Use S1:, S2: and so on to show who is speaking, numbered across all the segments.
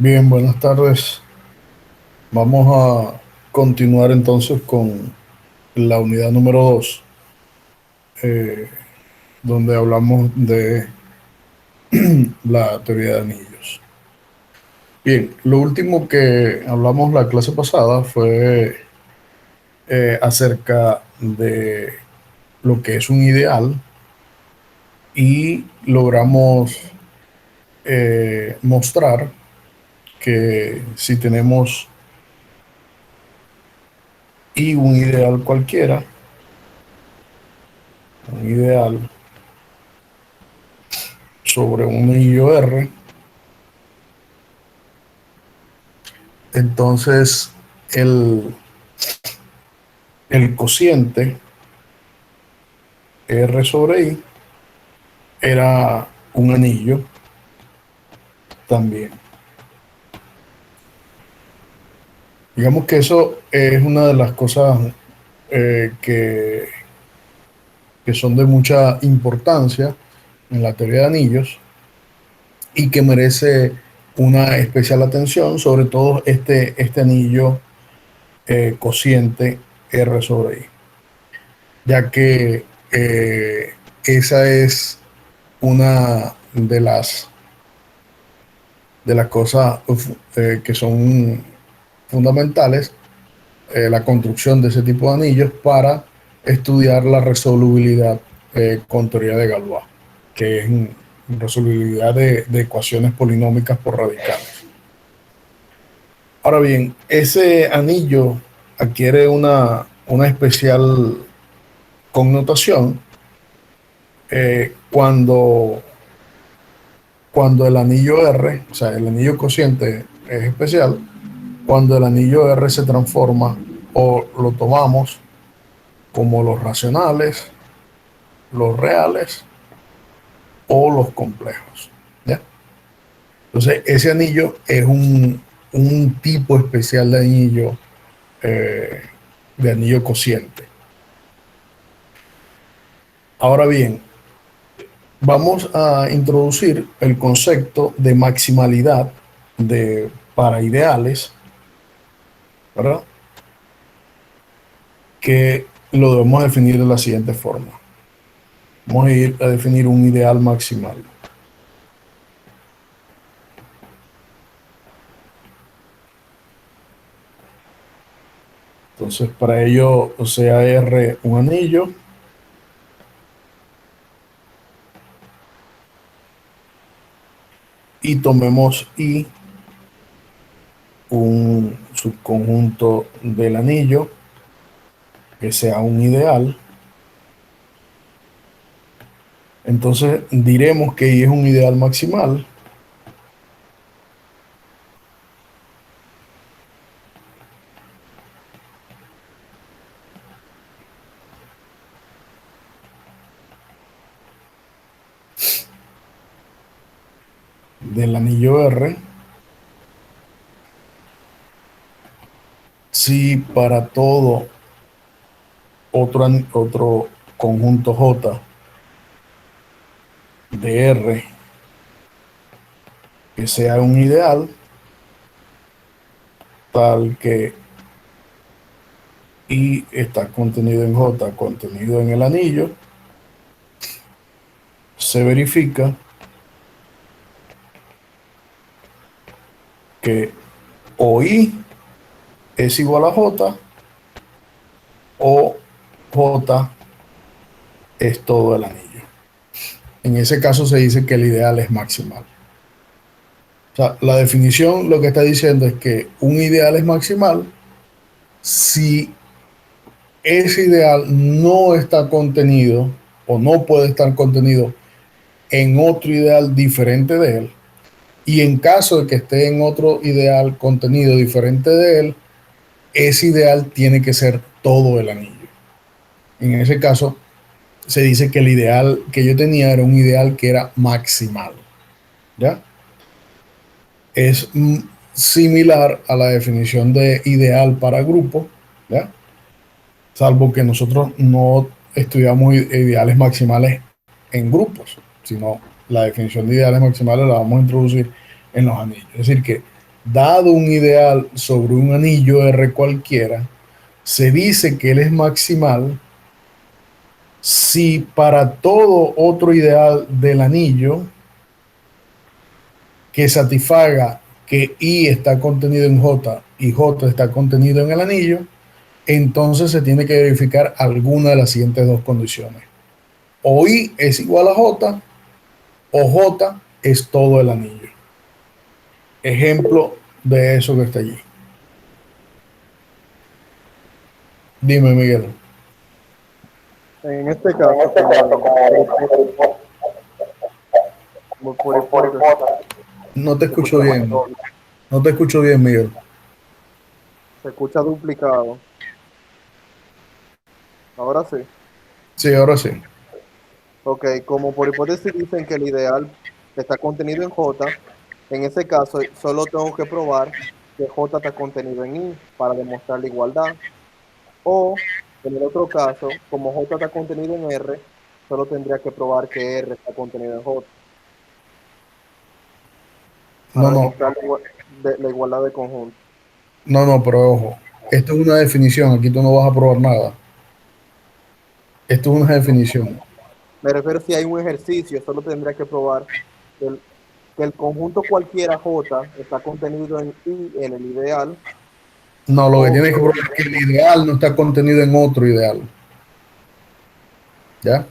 S1: Bien, buenas tardes. Vamos a continuar entonces con la unidad número 2, donde hablamos de la teoría de anillos. Bien, lo último que hablamos la clase pasada fue acerca de lo que es un ideal y logramos mostrar que si tenemos y un ideal cualquiera, un ideal sobre un anillo R, entonces el, el cociente R sobre I era un anillo también. Digamos que eso es una de las cosas que son de mucha importancia en la teoría de anillos y que merece una especial atención, sobre todo este anillo cociente R sobre I, ya que esa es una de las cosas que son fundamentales, la construcción de ese tipo de anillos para estudiar la resolubilidad con teoría de Galois, que es resolubilidad de ecuaciones polinómicas por radicales. Ahora bien, ese anillo adquiere una especial connotación cuando el anillo R, o sea, el anillo cociente es especial, cuando el anillo R se transforma o lo tomamos como los racionales, los reales o los complejos. ¿Ya? Entonces, ese anillo es un tipo especial eh, de anillo cociente. Ahora bien, vamos a introducir el concepto de maximalidad para ideales, ¿verdad? Que lo debemos definir de la siguiente forma. Vamos a ir a definir un ideal maximal. Entonces, para ello, sea R un anillo y tomemos I un subconjunto del anillo que sea un ideal. Entonces, diremos que I es un ideal maximal del anillo R si para todo otro conjunto J de R que sea un ideal, tal que I está contenido en J, contenido en el anillo, se verifica que o I es igual a J o J es todo el anillo. En ese caso se dice que el ideal es maximal. O sea, la definición lo que está diciendo es que un ideal es maximal si ese ideal no está contenido o no puede estar contenido en otro ideal diferente de él. Y en caso de que esté en otro ideal contenido diferente de él, ese ideal tiene que ser todo el anillo. En ese caso, se dice que el ideal que yo tenía era un ideal que era maximal. ¿Ya? Es similar a la definición de ideal para grupo, ¿ya? Salvo que nosotros no estudiamos ideales maximales en grupos, sino la definición de ideales maximales la vamos a introducir en los anillos. Es decir, que dado un ideal sobre un anillo R cualquiera, se dice que él es maximal si para todo otro ideal del anillo que satisfaga que I está contenido en J y J está contenido en el anillo, entonces se tiene que verificar alguna de las siguientes dos condiciones. O I es igual a J o J es todo el anillo. Ejemplo de eso que está allí. Dime, Miguel.
S2: En este caso, como por hipótesis,
S1: No te
S2: se
S1: escucho
S2: escucha
S1: bien. No te escucho bien, Miguel.
S2: se escucha duplicado. Ahora sí.
S1: Sí, ahora sí.
S2: Ok, como por hipótesis dicen que el ideal está contenido en J, en ese caso solo tengo que probar que J está contenido en I para demostrar la igualdad. O en el otro caso, como J está contenido en R, solo tendría que probar que R está contenido en J
S1: No,
S2: para
S1: no,
S2: demostrar la igualdad de conjunto.
S1: no, pero ojo. Esto es una definición. Aquí tú no vas a probar nada. Esto es una definición.
S2: Me refiero si hay un ejercicio, solo tendría que probar que que el conjunto cualquiera J está contenido en I en el ideal,
S1: No, lo que
S2: o
S1: tienes que probar es que el ideal no está contenido en otro ideal. ¿Ya?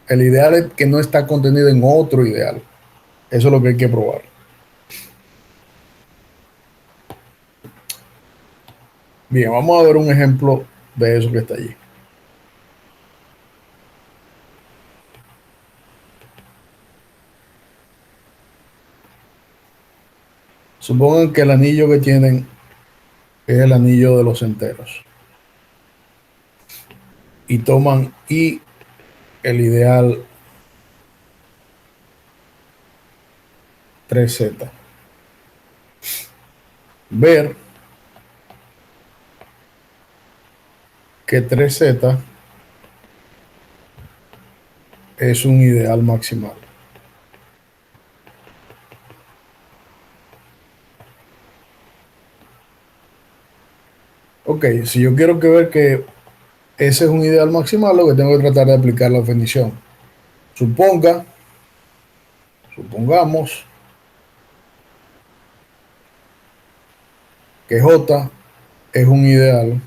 S1: El ideal es que no está contenido en otro ideal. Eso es lo que hay que probar. Bien, vamos a ver un ejemplo de eso que está allí. Supongan que el anillo que tienen es el anillo de los enteros. Y toman y el ideal 3Z. Ver que 3Z es un ideal maximal. Ok, si yo quiero que ver que ese es un ideal maximal, lo que tengo que tratar de aplicar la definición. Suponga, supongamos que J es un ideal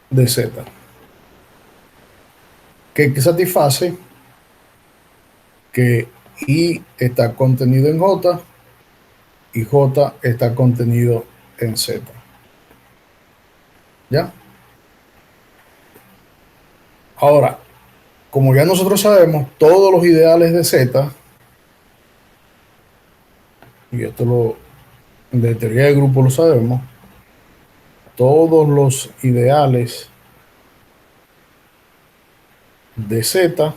S1: de Z, que satisface que I está contenido en J y J está contenido en Z. ¿Ya? Ahora, como ya nosotros sabemos, todos los ideales de Z, y esto lo de teoría de grupo lo sabemos, todos los ideales de Z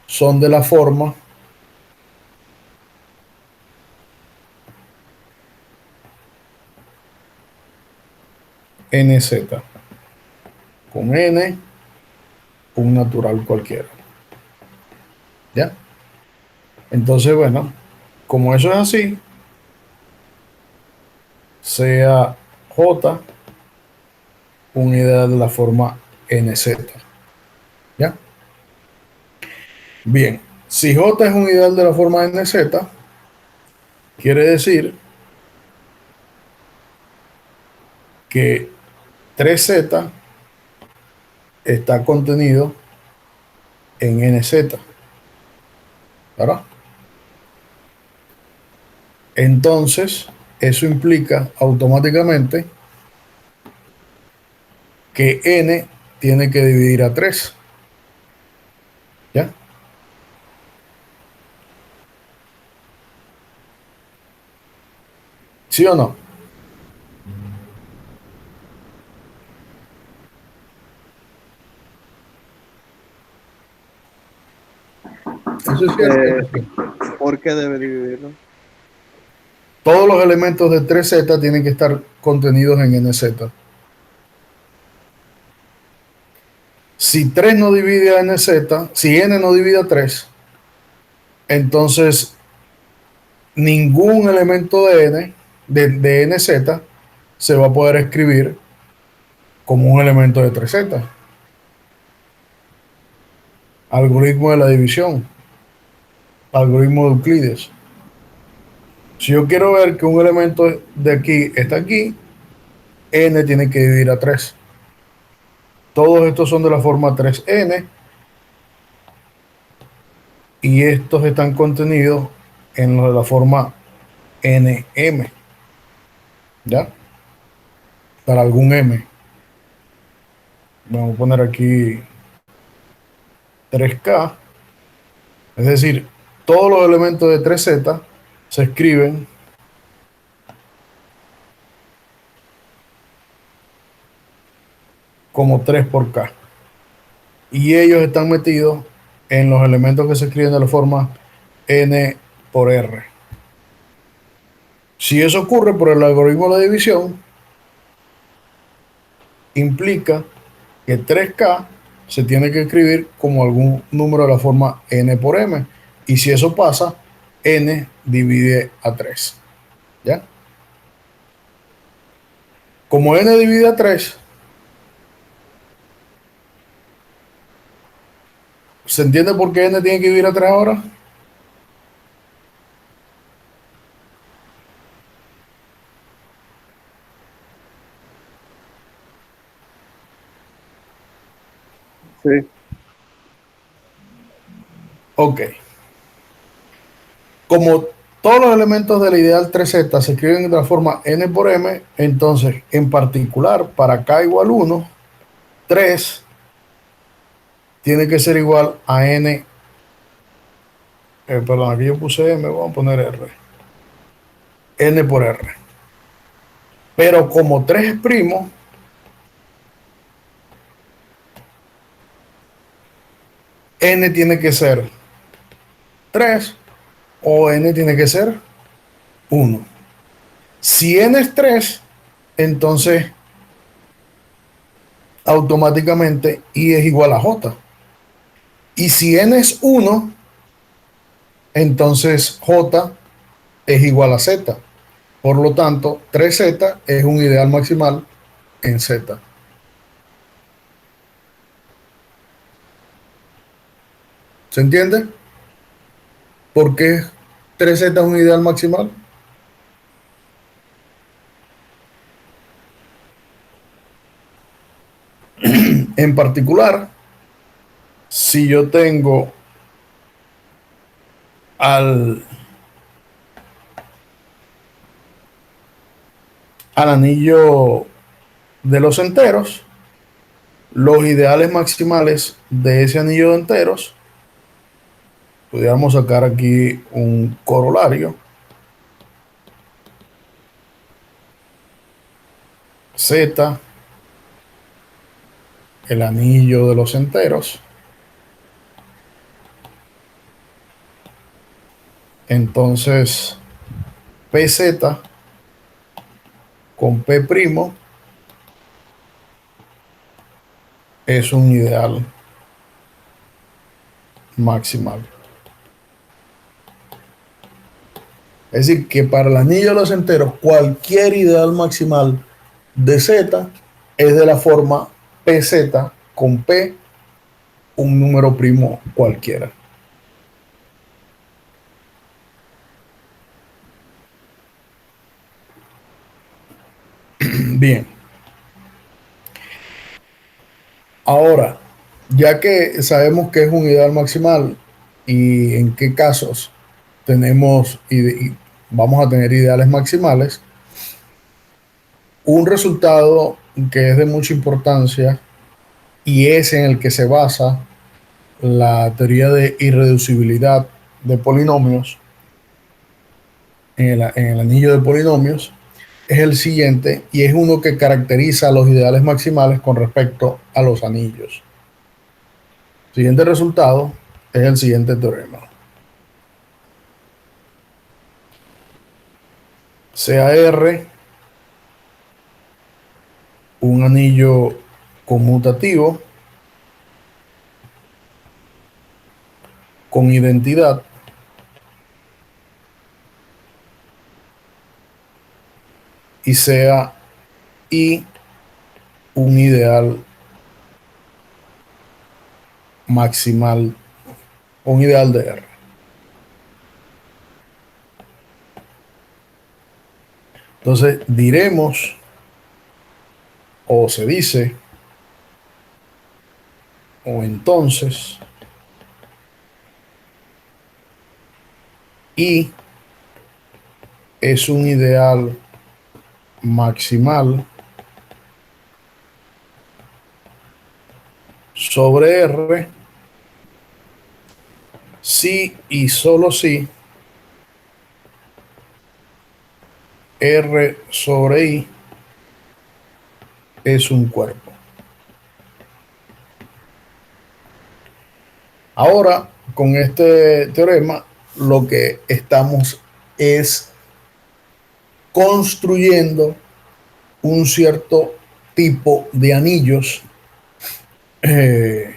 S1: son de la forma NZ, con N, un natural cualquiera. ¿Ya? Entonces, bueno, como eso es así, sea J un ideal de la forma NZ. ¿Ya? Bien, si J es un ideal de la forma NZ, quiere decir que 3Z está contenido en NZ, ¿verdad? Entonces, eso implica automáticamente que N tiene que dividir a 3, ¿ya? ¿Sí o no? ¿Eso es cierto?
S2: Eh, ¿Por qué debe dividirlo?
S1: Todos los elementos de 3z tienen que estar contenidos en nz. Si 3 no divide a nz, si n no divide a 3, entonces ningún elemento de n, de nz, se va a poder escribir como un elemento de 3z. Algoritmo de la división, algoritmo de Euclides. Si yo quiero ver que un elemento de aquí está aquí, n tiene que dividir a 3. Todos estos son de la forma 3n y estos están contenidos en la forma nm, ¿ya? Para algún m. Vamos a poner aquí 3k, es decir, todos los elementos de 3z se escriben como 3 por k. Y ellos están metidos en los elementos que se escriben de la forma n por r. Si eso ocurre por el algoritmo de la división, implica que 3k se tiene que escribir como algún número de la forma n por m. Y si eso pasa, n divide a 3. ¿Ya? Como n divide a 3, ¿se entiende por qué n tiene que dividir a 3 ahora?
S2: Sí.
S1: Ok. Como todos los elementos del ideal 3z se escriben de la forma n por m, entonces, en particular, para k igual 1, 3 tiene que ser igual a n, perdón, aquí yo puse m, vamos a poner r, n por r. Pero como 3 es primo, n tiene que ser 3 o n tiene que ser 1. Si n es 3, entonces automáticamente i es igual a j. Y si n es 1, entonces j es igual a z. Por lo tanto, 3z es un ideal maximal en z. ¿Se entiende? ¿Por qué 3z es un ideal maximal? En particular, si yo tengo al anillo de los enteros, los ideales maximales de ese anillo de enteros, pudiéramos sacar aquí un corolario. Z, el anillo de los enteros. Entonces, PZ con P' es un ideal maximal. Es decir, que para el anillo de los enteros, cualquier ideal maximal de Z es de la forma PZ con P, un número primo cualquiera. Bien. Ahora, ya que sabemos que es un ideal maximal y en qué casos tenemos y vamos a tener ideales maximales, un resultado que es de mucha importancia y es en el que se basa la teoría de irreducibilidad de polinomios, en el anillo de polinomios, es el siguiente y es uno que caracteriza a los ideales maximales con respecto a los anillos. El siguiente resultado es el siguiente teorema. sea R un anillo conmutativo con identidad y sea I un ideal maximal, un ideal de R. Entonces diremos o se dice o entonces I es un ideal maximal sobre R si y solo si R sobre I es un cuerpo. Ahora, con este teorema, lo que estamos es construyendo un cierto tipo de anillos eh,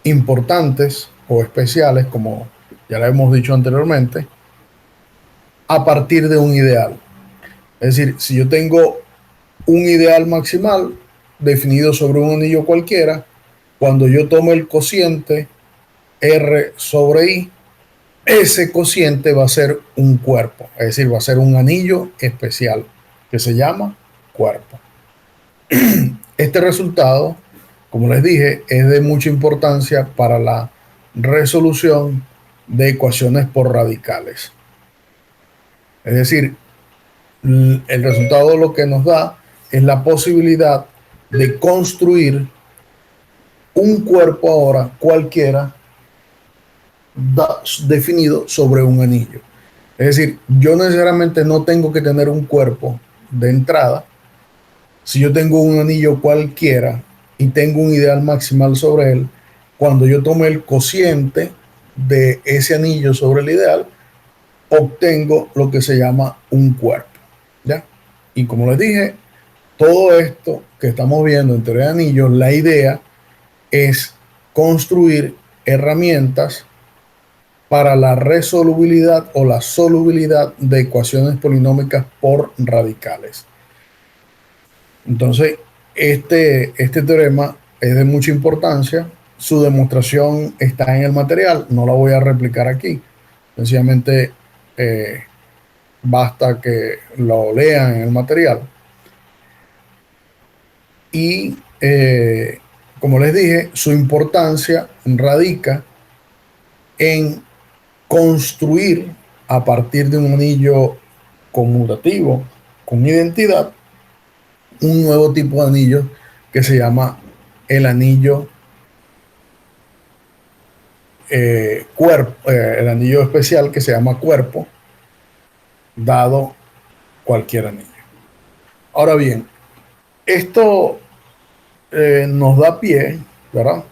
S1: importantes o especiales, como ya lo hemos dicho anteriormente, a partir de un ideal. Es decir, si yo tengo un ideal maximal definido sobre un anillo cualquiera, cuando yo tomo el cociente R sobre I, ese cociente va a ser un cuerpo, es decir, va a ser un anillo especial que se llama cuerpo. Este resultado, como les dije, es de mucha importancia para la resolución de ecuaciones por radicales. Es decir, el resultado lo que nos da es la posibilidad de construir un cuerpo ahora cualquiera definido sobre un anillo. Es decir, yo necesariamente no tengo que tener un cuerpo de entrada. Si yo tengo un anillo cualquiera y tengo un ideal maximal sobre él, cuando yo tome el cociente de ese anillo sobre el ideal, obtengo lo que se llama un cuerpo. ¿Ya? Y como les dije, todo esto que estamos viendo en teoría de anillos, la idea es construir herramientas para la resolubilidad o la solubilidad de ecuaciones polinómicas por radicales. Entonces, este teorema es de mucha importancia. Su demostración está en el material, no la voy a replicar aquí. Sencillamente basta que lo lean en el material. Y como les dije, su importancia radica en construir a partir de un anillo conmutativo con identidad un nuevo tipo de anillo que se llama el anillo cuerpo, el anillo especial que se llama cuerpo, dado cualquier anillo. Ahora bien, esto nos da pie, ¿verdad?,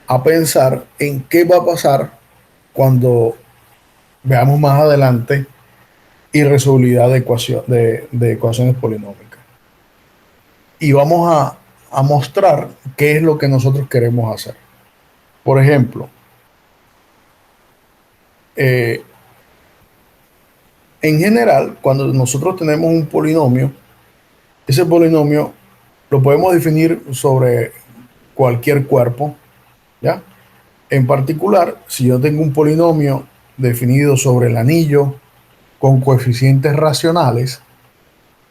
S1: a pensar en qué va a pasar cuando veamos más adelante irresolubilidad de ecuaciones polinómicas. Y vamos a mostrar qué es lo que nosotros queremos hacer. Por ejemplo, eh, en general, cuando nosotros tenemos un polinomio, ese polinomio lo podemos definir sobre cualquier cuerpo, ¿ya? En particular, si yo tengo un polinomio definido sobre el anillo con coeficientes racionales,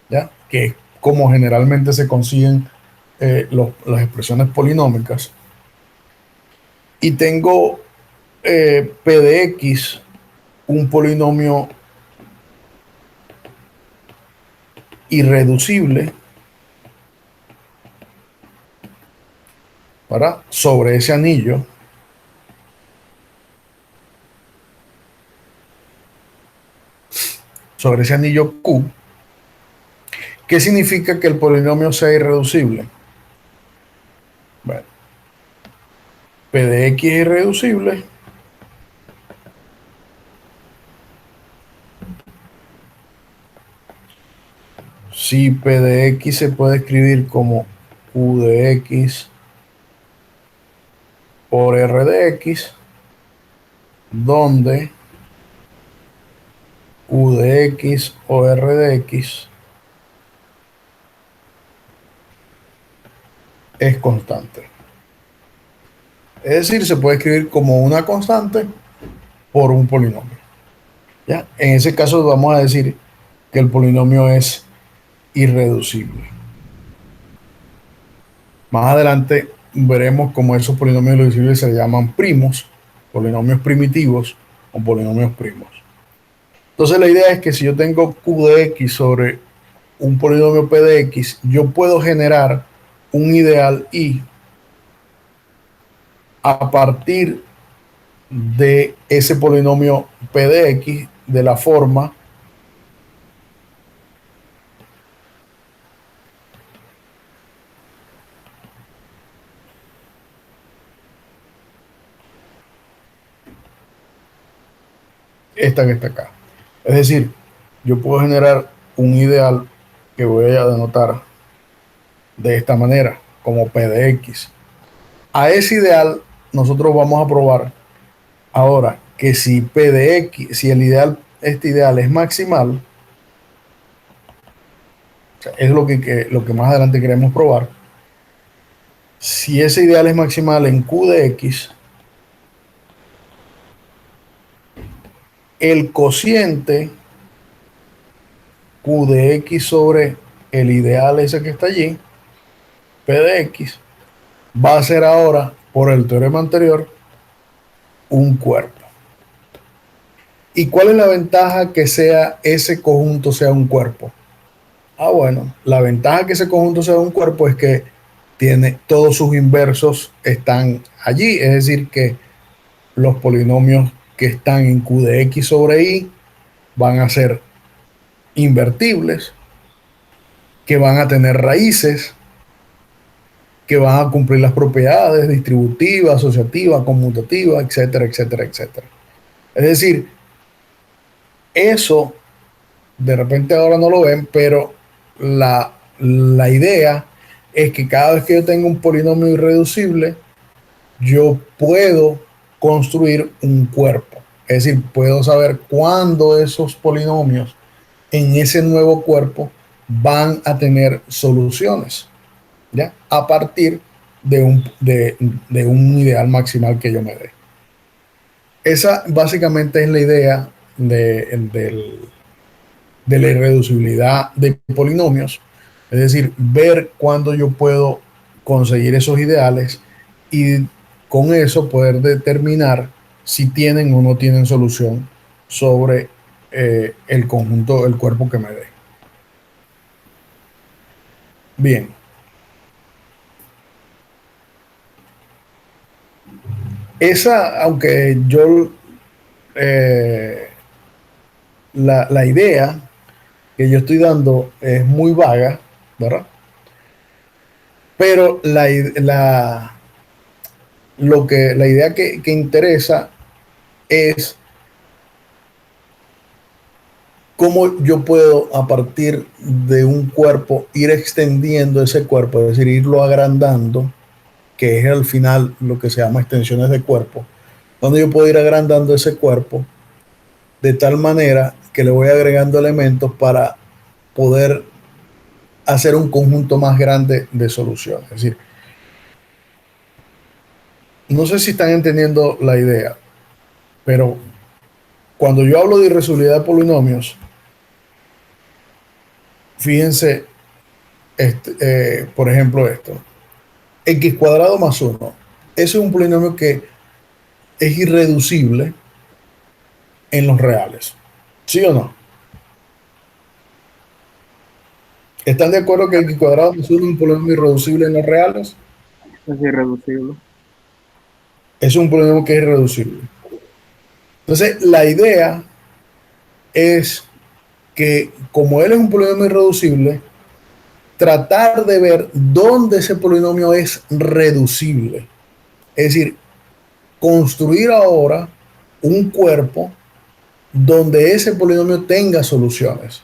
S1: ¿ya?, que es como generalmente se consiguen las expresiones polinómicas, y tengo P de X, un polinomio irreducible, ¿verdad?, sobre ese anillo, Q. ¿Qué significa que el polinomio sea irreducible? Bueno, P de X es irreducible si P de X se puede escribir como Q de X por R de X, donde Q de X o R de X es constante. Es decir, se puede escribir como una constante por un polinomio. ¿Ya? En ese caso vamos a decir que el polinomio es irreducible. Más adelante veremos cómo esos polinomios irreducibles se llaman primos, polinomios primitivos o polinomios primos. Entonces la idea es que si yo tengo Q de X sobre un polinomio P de X, yo puedo generar un ideal Y a partir de ese polinomio P de X de la forma esta que está acá. Es decir, yo puedo generar un ideal que voy a denotar de esta manera, como P de X. A ese ideal nosotros vamos a probar ahora que si P de X, si el ideal, este ideal es maximal, o sea, es lo que más adelante queremos probar. Si ese ideal es maximal en Q de X, el cociente Q de X sobre el ideal ese que está allí, P de X, va a ser ahora, por el teorema anterior, un cuerpo. ¿Y cuál es la ventaja que sea ese conjunto sea un cuerpo? Ah, bueno, la ventaja que ese conjunto sea un cuerpo es que tiene todos sus inversos están allí, es decir, que los polinomios que están en Q de X sobre Y van a ser invertibles, que van a tener raíces, que van a cumplir las propiedades distributiva, asociativa, conmutativa, etcétera, etcétera, etcétera. Es decir, eso de repente ahora no lo ven, pero la idea es que cada vez que yo tenga un polinomio irreducible, yo puedo construir un cuerpo. Es decir, puedo saber cuándo esos polinomios en ese nuevo cuerpo van a tener soluciones, ¿ya? A partir de un ideal maximal que yo me dé. Esa básicamente es la idea de la irreducibilidad de polinomios, es decir, ver cuándo yo puedo conseguir esos ideales y con eso poder determinar si tienen o no tienen solución sobre el conjunto, el cuerpo que me dé. Bien, esa, aunque yo, eh, la idea que yo estoy dando es muy vaga, ¿verdad? Pero la idea que interesa es cómo yo puedo a partir de un cuerpo ir extendiendo ese cuerpo, es decir, irlo agrandando, que es al final lo que se llama extensiones de cuerpo, donde yo puedo ir agrandando ese cuerpo de tal manera que le voy agregando elementos para poder hacer un conjunto más grande de soluciones. Es decir, no sé si están entendiendo la idea, pero cuando yo hablo de irreducibilidad de polinomios, fíjense, por ejemplo, esto. X cuadrado más 1. Eso es un polinomio que es irreducible en los reales. ¿Sí o no? ¿Están de acuerdo que X cuadrado más 1 es un polinomio irreducible en los reales?
S3: Es irreducible.
S1: Es un polinomio que es irreducible. Entonces, la idea es que como él es un polinomio irreducible, tratar de ver dónde ese polinomio es reducible. Es decir, construir ahora un cuerpo donde ese polinomio tenga soluciones.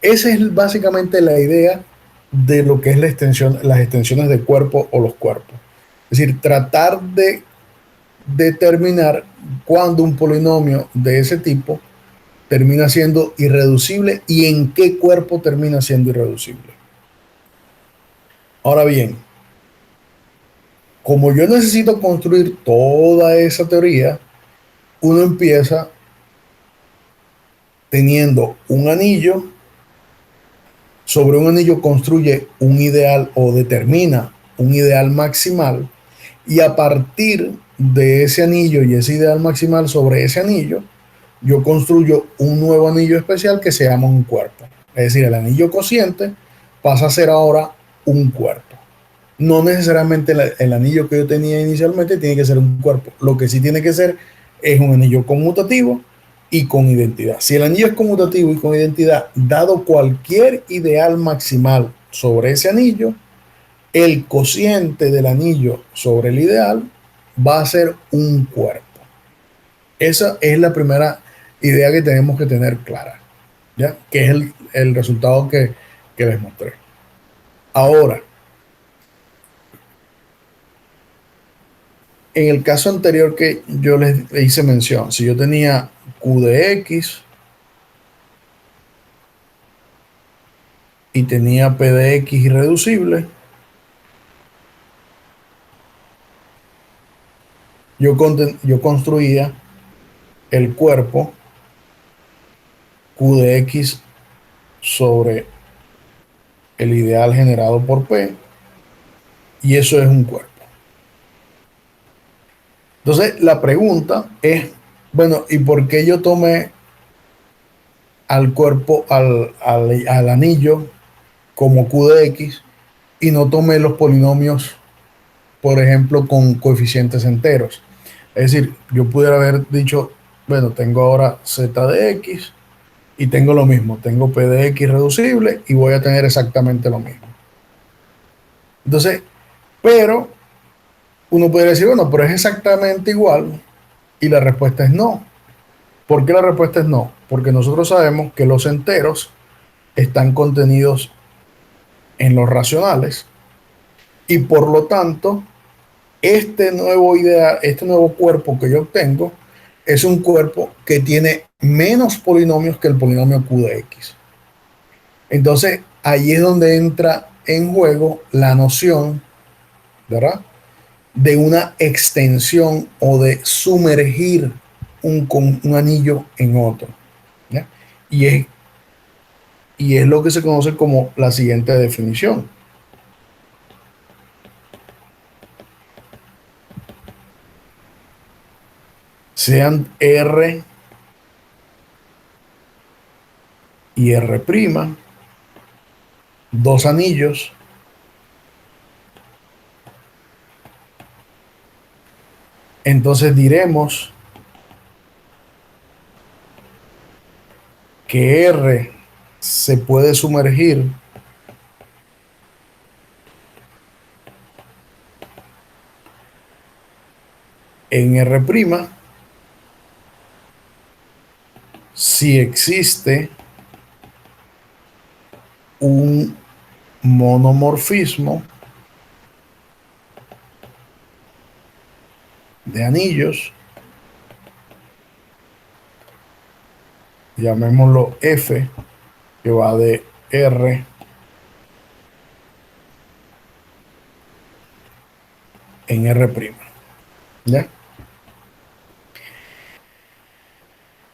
S1: esa es básicamente la idea de lo que es la extensión, las extensiones de cuerpo o los cuerpos. Es decir, tratar de determinar cuándo un polinomio de ese tipo termina siendo irreducible y en qué cuerpo termina siendo irreducible. Ahora bien, como yo necesito construir toda esa teoría, uno empieza teniendo un anillo, sobre un anillo construye un ideal o determina un ideal maximal, y a partir de ese anillo y ese ideal maximal sobre ese anillo, yo construyo un nuevo anillo especial que se llama un cuerpo. Es decir, el anillo cociente pasa a ser ahora un cuerpo. No necesariamente el anillo que yo tenía inicialmente tiene que ser un cuerpo. Lo que sí tiene que ser es un anillo conmutativo y con identidad. Si el anillo es conmutativo y con identidad, dado cualquier ideal maximal sobre ese anillo, el cociente del anillo sobre el ideal va a ser un cuerpo. Esa es la primera idea que tenemos que tener clara, ¿ya? Que es el resultado que les mostré. Ahora, en el caso anterior que yo les hice mención, si yo tenía Q de X y tenía P de X irreducible, yo construía el cuerpo Q de X sobre el ideal generado por P, y eso es un cuerpo. Entonces, la pregunta es, bueno, ¿y por qué yo tomé al cuerpo, al anillo como Q de X y no tomé los polinomios, por ejemplo, con coeficientes enteros? Es decir, yo pudiera haber dicho, bueno, tengo ahora Z de X y tengo lo mismo, tengo P de X reducible y voy a tener exactamente lo mismo. Entonces, pero uno podría decir, bueno, pero es exactamente igual, y la respuesta es no. ¿Por qué la respuesta es no? Porque nosotros sabemos que los enteros están contenidos en los racionales y por lo tanto este nuevo cuerpo que yo obtengo es un cuerpo que tiene menos polinomios que el polinomio Q de X. Entonces ahí es donde entra en juego la noción, ¿verdad?, de una extensión o de sumergir un anillo en otro, ¿ya? Y es, y es lo que se conoce como la siguiente definición. Sean R y R', dos anillos entonces diremos que R se puede sumergir en R' si existe un monomorfismo de anillos, llamémoslo F, que va de R en R', ¿ya?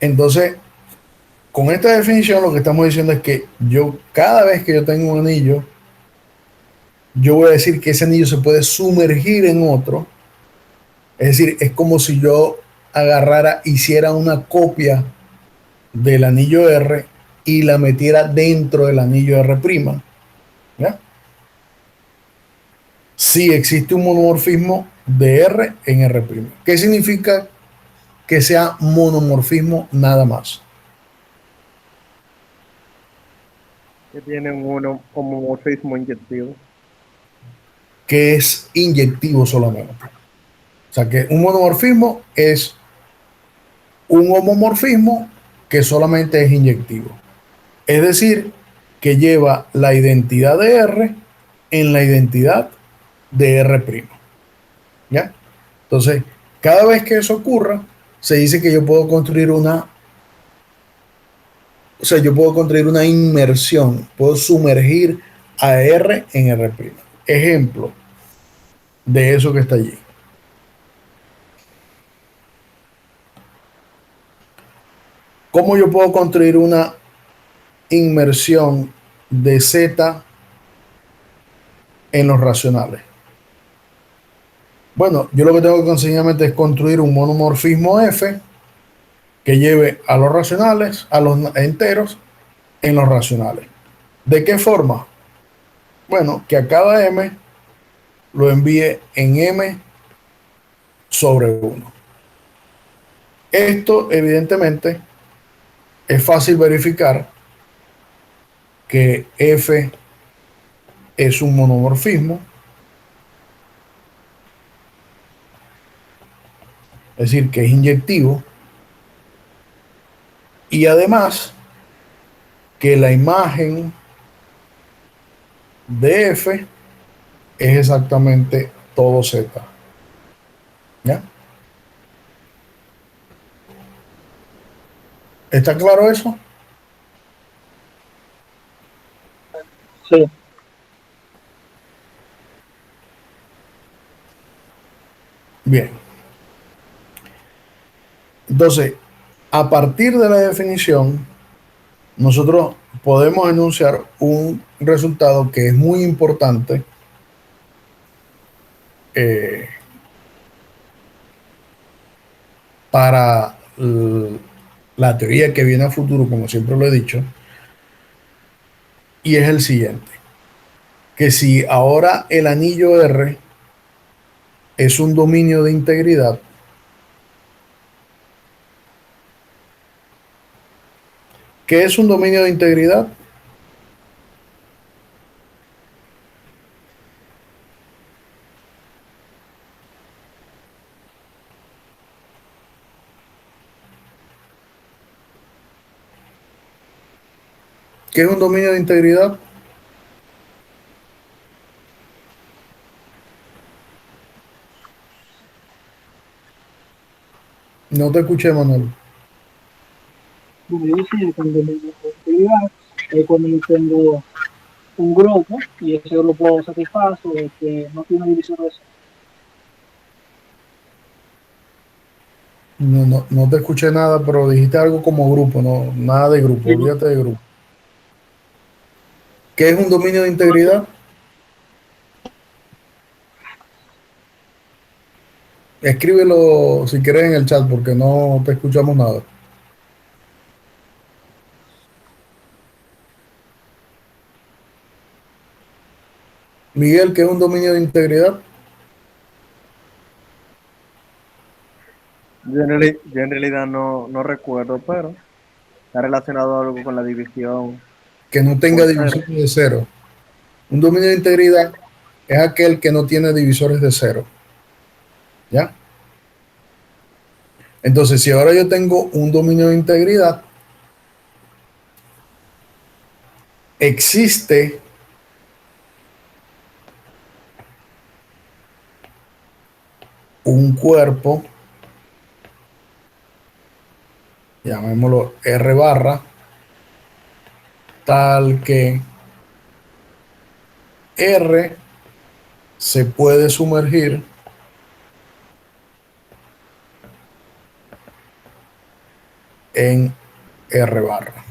S1: Entonces, con esta definición lo que estamos diciendo es que yo, cada vez que yo tengo un anillo, yo voy a decir que ese anillo se puede sumergir en otro. Es decir, es como si yo agarrara, hiciera una copia del anillo R y la metiera dentro del anillo R', ¿ya? Si existe un monomorfismo de R en R'. ¿Qué significa que sea monomorfismo nada más?
S2: Que tienen uno como morfismo inyectivo.
S1: Que es inyectivo solamente. O sea, que un monomorfismo es un homomorfismo que solamente es inyectivo. Es decir, que lleva la identidad de R en la identidad de R'. ¿Ya? Entonces, cada vez que eso ocurra, se dice que yo puedo construir yo puedo construir una inmersión, puedo sumergir a R en R'. Ejemplo de eso que está allí. ¿Cómo yo puedo construir una inmersión de Z en los racionales? Bueno, yo lo que tengo que sencillamente es construir un monomorfismo F que lleve a los racionales, a los enteros, en los racionales. ¿De qué forma? Bueno, que a cada M lo envíe en M sobre 1. Esto, evidentemente, es fácil verificar que F es un monomorfismo, es decir, que es inyectivo, y además que la imagen de F es exactamente todo Z. ¿Ya? ¿Está claro eso?
S3: Sí.
S1: Bien. Entonces, a partir de la definición, nosotros podemos enunciar un resultado que es muy importante eh, para la teoría que viene a futuro, como siempre lo he dicho, y es el siguiente, que si ahora el anillo R es un dominio de integridad, ¿qué es un dominio de integridad? ¿Qué es un dominio de integridad? No te escuché, Manuel.
S3: Bueno, yo decía que cuando mi actividad es cuando yo tengo un grupo y ese grupo satisface que no tiene división de cero.
S1: No te escuché nada, pero dijiste algo como grupo, no, nada de grupo, olvídate de grupo. ¿Qué es un dominio de integridad? Escríbelo si quieres en el chat porque no te escuchamos nada. Miguel, ¿qué es un dominio de integridad?
S2: Yo en realidad no recuerdo, pero está relacionado algo con la división
S1: Que no tenga
S2: por cero.
S1: divisores de cero. Un dominio de integridad es aquel que no tiene divisores de cero. ¿Ya? Entonces, si ahora yo tengo un dominio de integridad, existe un cuerpo, llamémoslo R barra, tal que R se puede sumergir en R barra.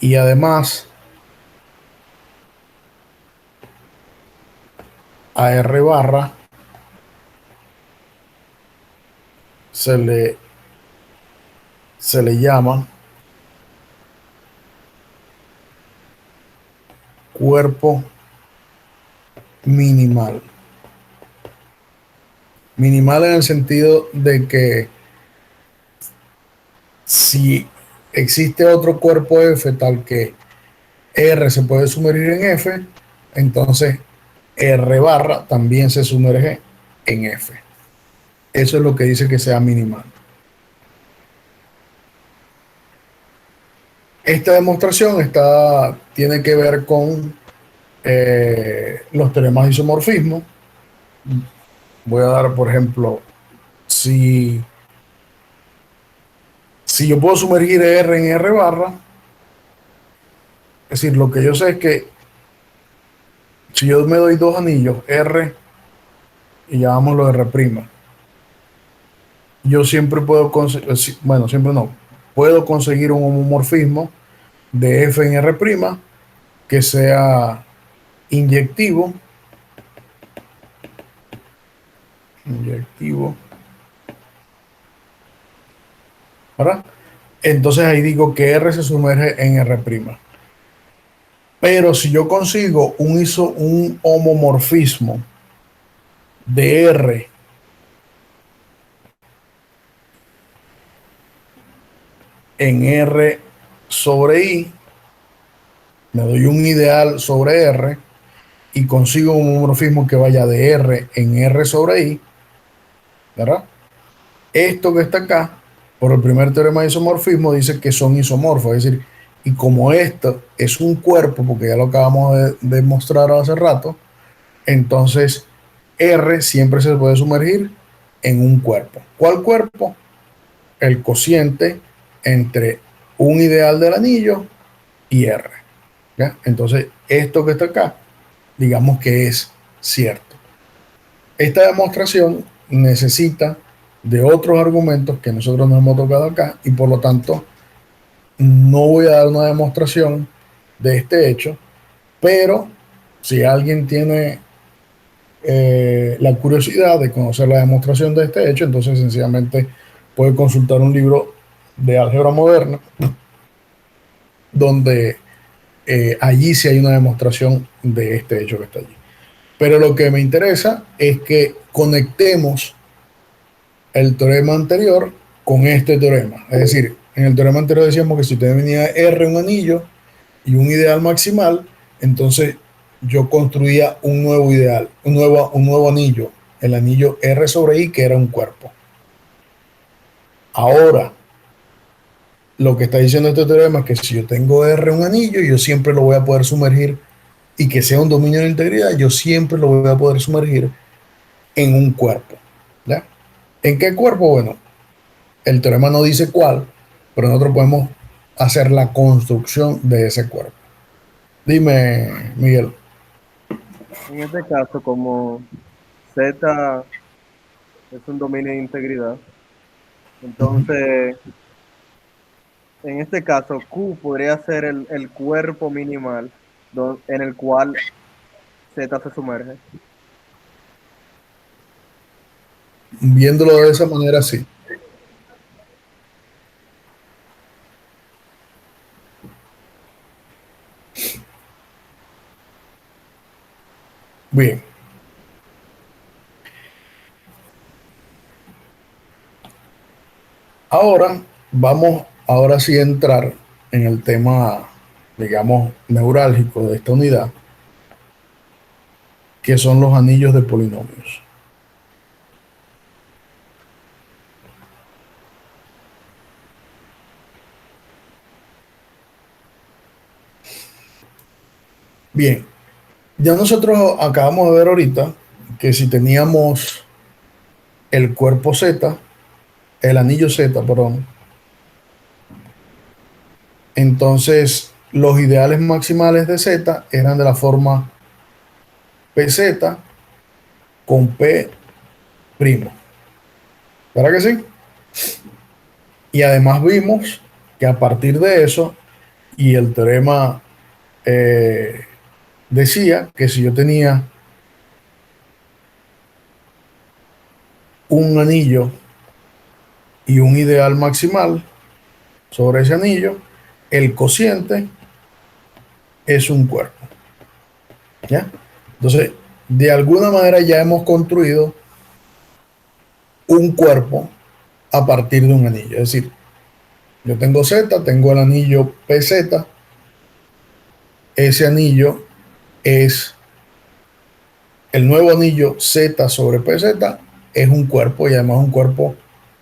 S1: Y además, a R barra se le, se le llama cuerpo minimal. Minimal en el sentido de que si existe otro cuerpo F tal que R se puede sumergir en F, entonces R barra también se sumerge en F. Eso es lo que dice que sea minimal. Esta demostración tiene que ver con los teoremas de isomorfismo. Voy a dar, por ejemplo, si yo puedo sumergir R en R barra, es decir, lo que yo sé es que si yo me doy dos anillos, R y llamámoslo R', yo siempre puedo conseguir, bueno, siempre no, puedo conseguir un homomorfismo de F en R' que sea inyectivo, ¿verdad? Entonces ahí digo que R se sumerge en R'. Pero si yo consigo un homomorfismo de R en R sobre I, me doy un ideal sobre R y consigo un homomorfismo que vaya de R en R sobre I, ¿verdad? Esto que está acá, por el primer teorema de isomorfismo, dice que son isomorfos, es decir, y como esto es un cuerpo, porque ya lo acabamos de demostrar hace rato, entonces R siempre se puede sumergir en un cuerpo. ¿Cuál cuerpo? El cociente entre un ideal del anillo y R. ¿Ya? Entonces, esto que está acá, digamos que es cierto. Esta demostración necesita de otros argumentos que nosotros no hemos tocado acá y por lo tanto no voy a dar una demostración de este hecho, pero si alguien tiene la curiosidad de conocer la demostración de este hecho, entonces sencillamente puede consultar un libro de álgebra moderna donde allí sí hay una demostración de este hecho que está allí. Pero lo que me interesa es que conectemos el teorema anterior con este teorema. Es decir, en el teorema anterior decíamos que si usted tenía R un anillo y un ideal maximal, entonces yo construía un nuevo ideal, un nuevo anillo, el anillo R sobre I, que era un cuerpo. Ahora, lo que está diciendo este teorema es que si yo tengo R un anillo, yo siempre lo voy a poder sumergir y que sea un dominio de integridad, yo siempre lo voy a poder sumergir en un cuerpo. ¿Ya? ¿En qué cuerpo? Bueno, el teorema no dice cuál, pero nosotros podemos hacer la construcción de ese cuerpo. Dime, Miguel.
S2: En este caso, como Z es un dominio de integridad, entonces, en este caso, Q podría ser el cuerpo minimal en el cual Z se sumerge.
S1: Viéndolo de esa manera, sí. Bien. Ahora sí a entrar en el tema, digamos, neurálgico de esta unidad, que son los anillos de polinomios. Bien, ya nosotros acabamos de ver ahorita que si teníamos el cuerpo Z, el anillo Z, perdón, entonces los ideales maximales de Z eran de la forma PZ con P primo. ¿Verdad que sí? Y además vimos que a partir de eso, y el teorema decía que si yo tenía un anillo y un ideal maximal sobre ese anillo, el cociente es un cuerpo. ¿Ya? Entonces, de alguna manera ya hemos construido un cuerpo a partir de un anillo. Es decir, yo tengo Z, tengo el anillo PZ, ese anillo es el nuevo anillo Z sobre PZ, es un cuerpo y además un cuerpo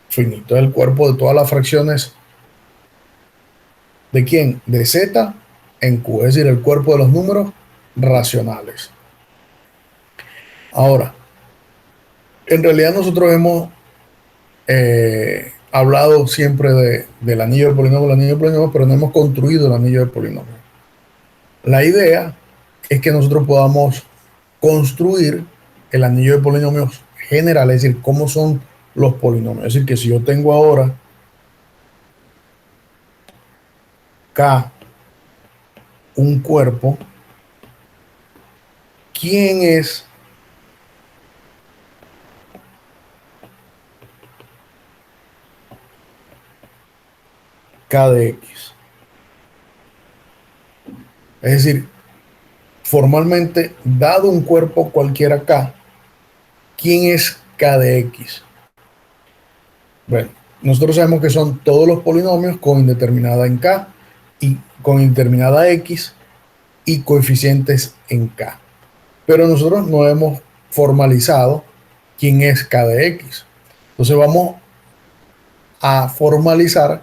S1: finito, es el cuerpo de todas las fracciones ¿De quién? De Z en Q, es decir, el cuerpo de los números racionales. Ahora, en realidad nosotros hemos hablado siempre del anillo de polinomio, pero no hemos construido el anillo de polinomio. La idea es que nosotros podamos construir el anillo de polinomios general, es decir, cómo son los polinomios. Es decir, que si yo tengo ahora K, un cuerpo, ¿quién es K de X? Es decir, formalmente, dado un cuerpo cualquiera K, ¿quién es K de X? Bueno, nosotros sabemos que son todos los polinomios con indeterminada en K y con indeterminada X y coeficientes en K. Pero nosotros no hemos formalizado quién es K de X. Entonces vamos a formalizar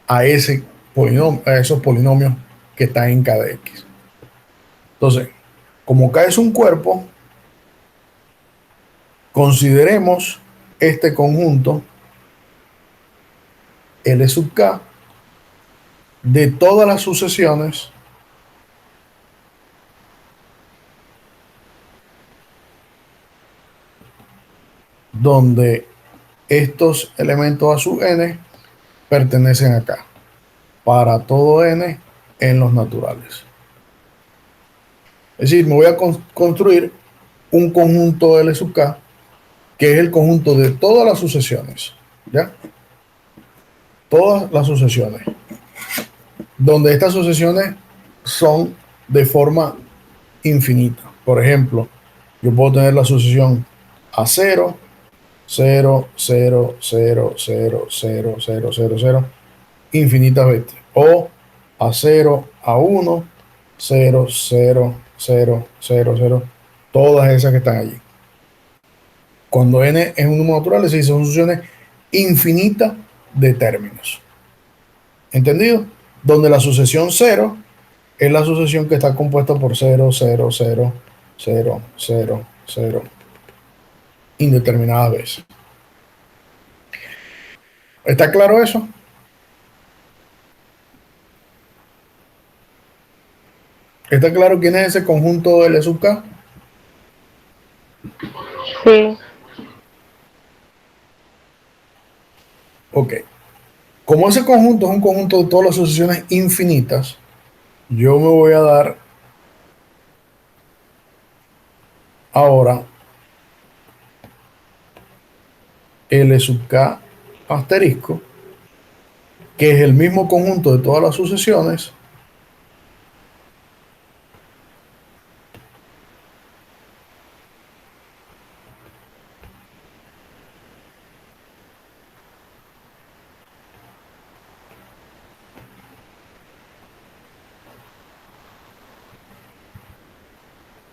S1: a ese polinomio, a esos polinomios que están en K de X. Entonces, como K es un cuerpo, consideremos este conjunto L sub K de todas las sucesiones donde estos elementos a sub n pertenecen a K, para todo n en los naturales. Es decir, me voy a construir un conjunto L sub K, que es el conjunto de todas las sucesiones, ¿ya? Todas las sucesiones, donde estas sucesiones son de forma infinita. Por ejemplo, yo puedo tener la sucesión a 0, 0, 0, 0, 0, 0, 0, 0, 0, infinitas veces. O a 0, a 1, 0, 0, 0, 0, 0, todas esas que están allí. Cuando n es un número natural, se dicen sucesiones infinitas de términos. ¿Entendido? Donde la sucesión 0 es la sucesión que está compuesta por 0, 0, 0, 0, 0, 0, indeterminadas veces. ¿Está claro eso? ¿Está claro quién es ese conjunto L sub K?
S4: Sí.
S1: Ok. Como ese conjunto es un conjunto de todas las sucesiones infinitas, yo me voy a dar ahora L sub K asterisco, que es el mismo conjunto de todas las sucesiones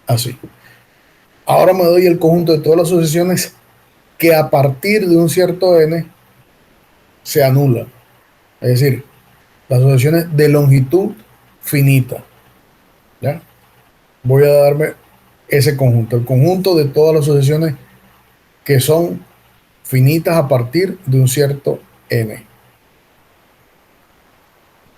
S1: así. Ahora me doy el conjunto de todas las sucesiones que a partir de un cierto n se anulan. Es decir, las sucesiones de longitud finita. ¿Ya? Voy a darme ese conjunto, el conjunto de todas las sucesiones que son finitas a partir de un cierto n.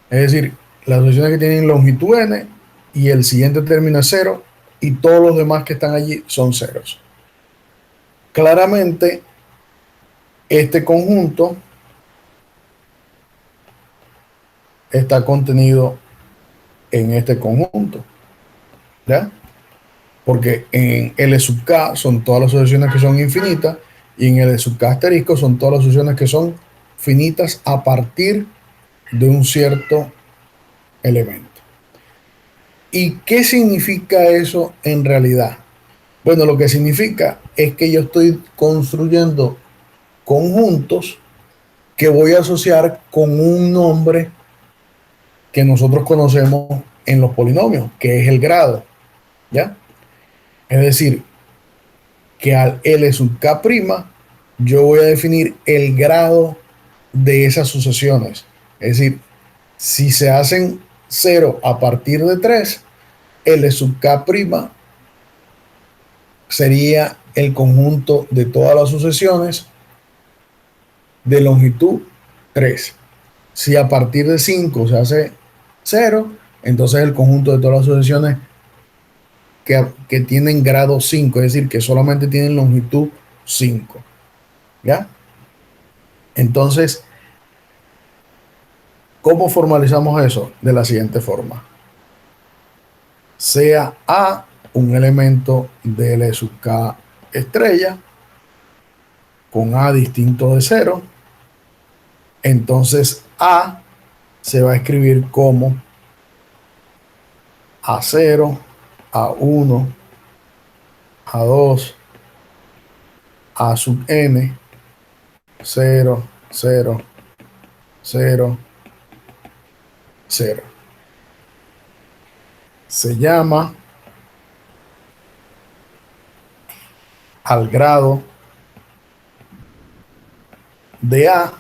S1: Es decir, las sucesiones que tienen longitud n y el siguiente término es 0 y todos los demás que están allí son ceros. Claramente, este conjunto está contenido en este conjunto, ¿ya? Porque en L sub K son todas las sucesiones que son infinitas y en L sub K asterisco son todas las sucesiones que son finitas a partir de un cierto elemento. ¿Y qué significa eso en realidad? Bueno, lo que significa es que yo estoy construyendo conjuntos que voy a asociar con un nombre que nosotros conocemos en los polinomios, que es el grado, ¿ya? Es decir, que al L sub K', yo voy a definir el grado de esas sucesiones. Es decir, Si se hacen 0 a partir de 3, L sub K' sería el conjunto de todas las sucesiones de longitud 3. Si a partir de 5 se hace 0, entonces el conjunto de todas las sucesiones que tienen grado 5, es decir, que solamente tienen longitud 5. ¿Ya? Entonces, ¿cómo formalizamos eso? De la siguiente forma. Sea A un elemento de L sub K estrella con A distinto de 0, entonces A se va a escribir como A0, A1, A2, A sub n, 0, 0, 0, 0. Se llama al grado de A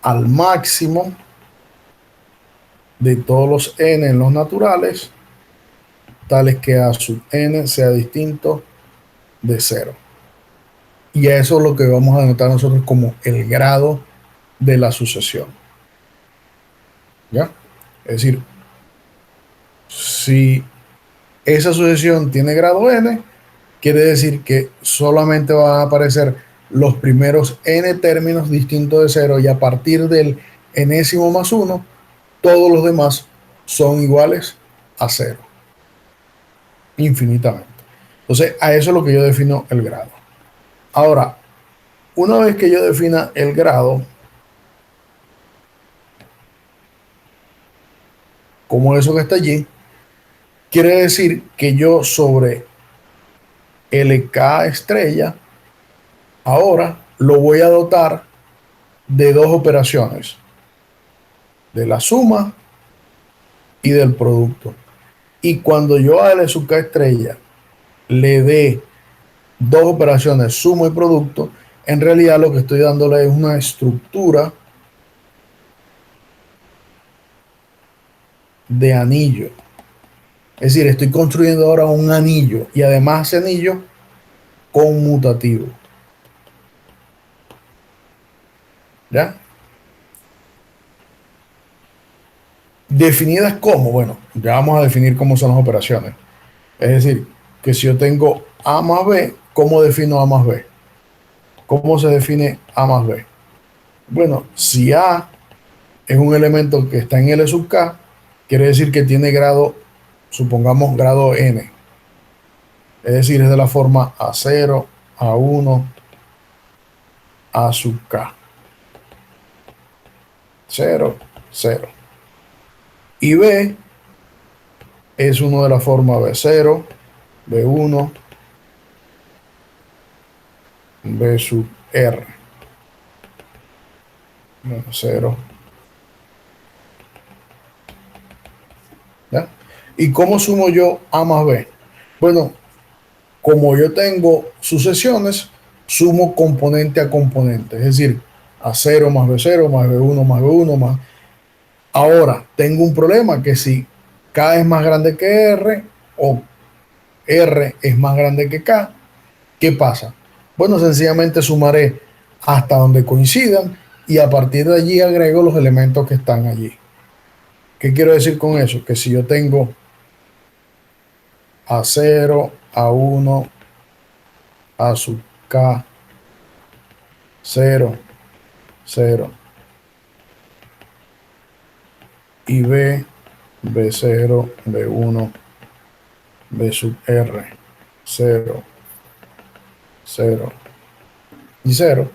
S1: al máximo de todos los n en los naturales, tales que A sub n sea distinto de 0. Y eso es lo que vamos a denotar nosotros como el grado de la sucesión. ¿Ya? Es decir, si esa sucesión tiene grado n, quiere decir que solamente van a aparecer los primeros n términos distintos de 0 y a partir del enésimo más 1, todos los demás son iguales a 0. Infinitamente. Entonces, a eso es lo que yo defino el grado. Ahora, una vez que yo defina el grado, como eso que está allí, quiere decir que yo sobre LK estrella, ahora lo voy a dotar de dos operaciones, de la suma y del producto. Y cuando yo a L sub K estrella le dé dos operaciones, suma y producto, en realidad lo que estoy dándole es una estructura de anillo. Es decir, estoy construyendo ahora un anillo y además ese anillo conmutativo. ¿Ya? Definidas como, bueno, ya vamos a definir cómo son las operaciones. Es decir, que si yo tengo A más B, ¿cómo defino A más B? ¿Cómo se define A más B? Bueno, si A es un elemento que está en L sub K, quiere decir que tiene grado, supongamos grado n. Es decir, es de la forma A0, A1, A sub K. 0, 0. Y B es uno de la forma B0, B1, B sub R. 0. ¿Ya? ¿Y cómo sumo yo A más B? Bueno, como yo tengo sucesiones, sumo componente a componente. Es decir, A0 más B0 más B1 más B1 más... Ahora, tengo un problema que si K es más grande que R o R es más grande que K, ¿qué pasa? Bueno, sencillamente sumaré hasta donde coincidan y a partir de allí agrego los elementos que están allí. ¿Qué quiero decir con eso? Que si yo tengo A0, A1, A sub K, 0, 0, y B, B0, B1, B sub R, 0, 0 y 0,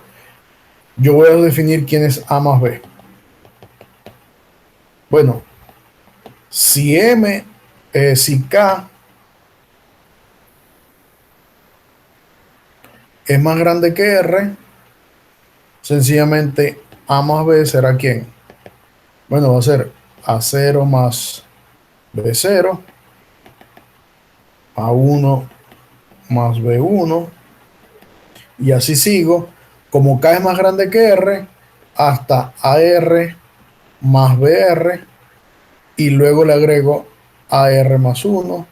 S1: yo voy a definir quién es A más B. Bueno, si si K es más grande que R, sencillamente A más B será ¿quién? Bueno, va a ser A0 más B0, A1 más B1, y así sigo, como K es más grande que R, hasta AR más BR y luego le agrego AR más 1,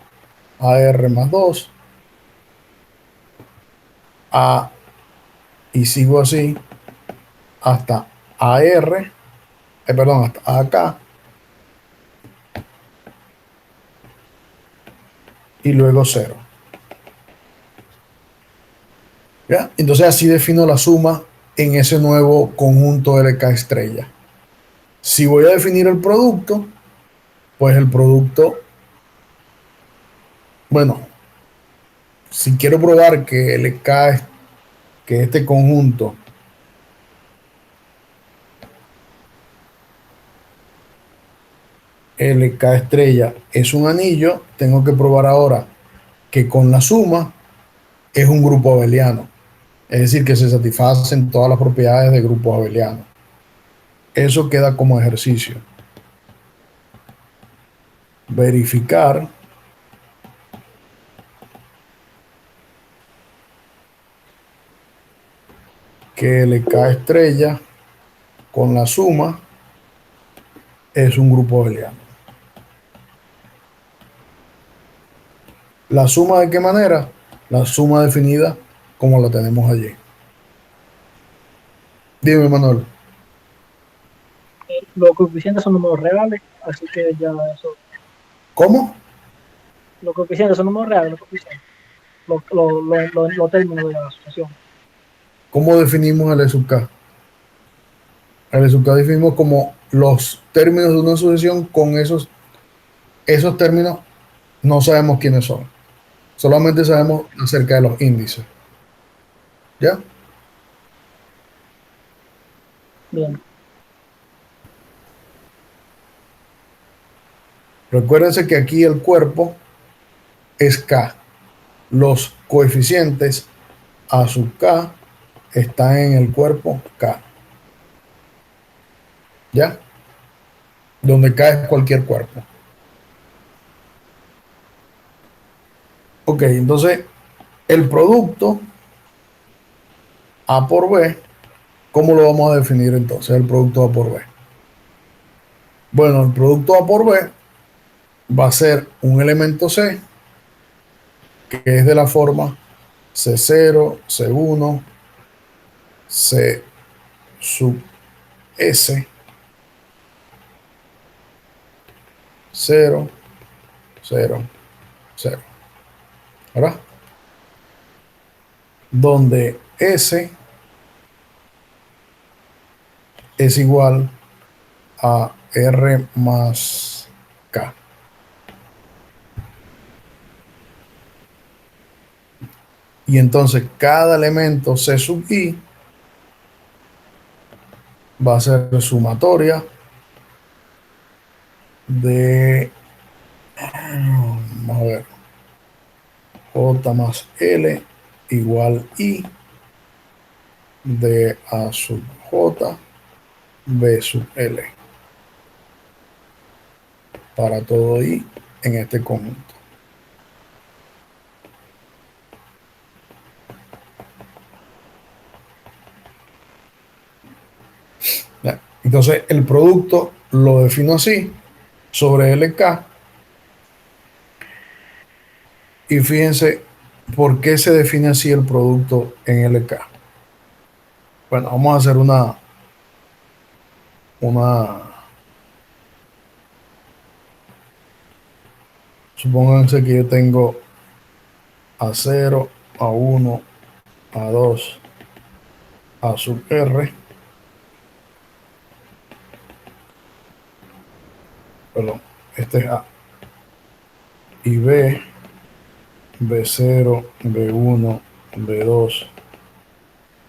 S1: AR más 2, A, y sigo así hasta AR, perdón, hasta acá, y luego 0. ¿Ya? Entonces así defino la suma en ese nuevo conjunto LK estrella. Si voy a definir el producto, pues el producto, bueno, si quiero probar que LK, que este conjunto LK estrella es un anillo, tengo que probar ahora que con la suma es un grupo abeliano. Es decir, que se satisfacen todas las propiedades de grupos abelianos. Eso queda como ejercicio. Verificar que LK estrella con la suma es un grupo abeliano. ¿La suma de qué manera? La suma definida como la tenemos allí. Dime, Manuel.
S3: Los coeficientes son números reales, así que ya eso.
S1: ¿Cómo?
S3: Los coeficientes son números reales, los coeficientes. Los términos de la asociación.
S1: ¿Cómo definimos el E sub K? El E sub K definimos como los términos de una sucesión con esos términos no sabemos quiénes son. Solamente sabemos acerca de los índices. ¿Ya?
S3: Bien.
S1: Recuérdense que aquí el cuerpo es K. Los coeficientes A sub K están en el cuerpo K. ¿Ya? Donde K es cualquier cuerpo. Ok, entonces el producto A por B, ¿cómo lo vamos a definir entonces el producto A por B? Bueno, el producto A por B va a ser un elemento C que es de la forma C0, C1, C sub S, 0, 0, 0. ¿Verdad? Donde S es igual a R más K. Y entonces cada elemento C sub I va a ser sumatoria de, vamos a ver, J más L igual I de A sub J B sub L para todo I en este conjunto. ¿Ya? Entonces el producto lo defino así sobre LK y fíjense por qué se define así el producto en LK. Bueno, vamos a hacer una, supónganse que yo tengo A0, A1, A2, A sub R, perdón, este es A, y B, B0, B1, B2,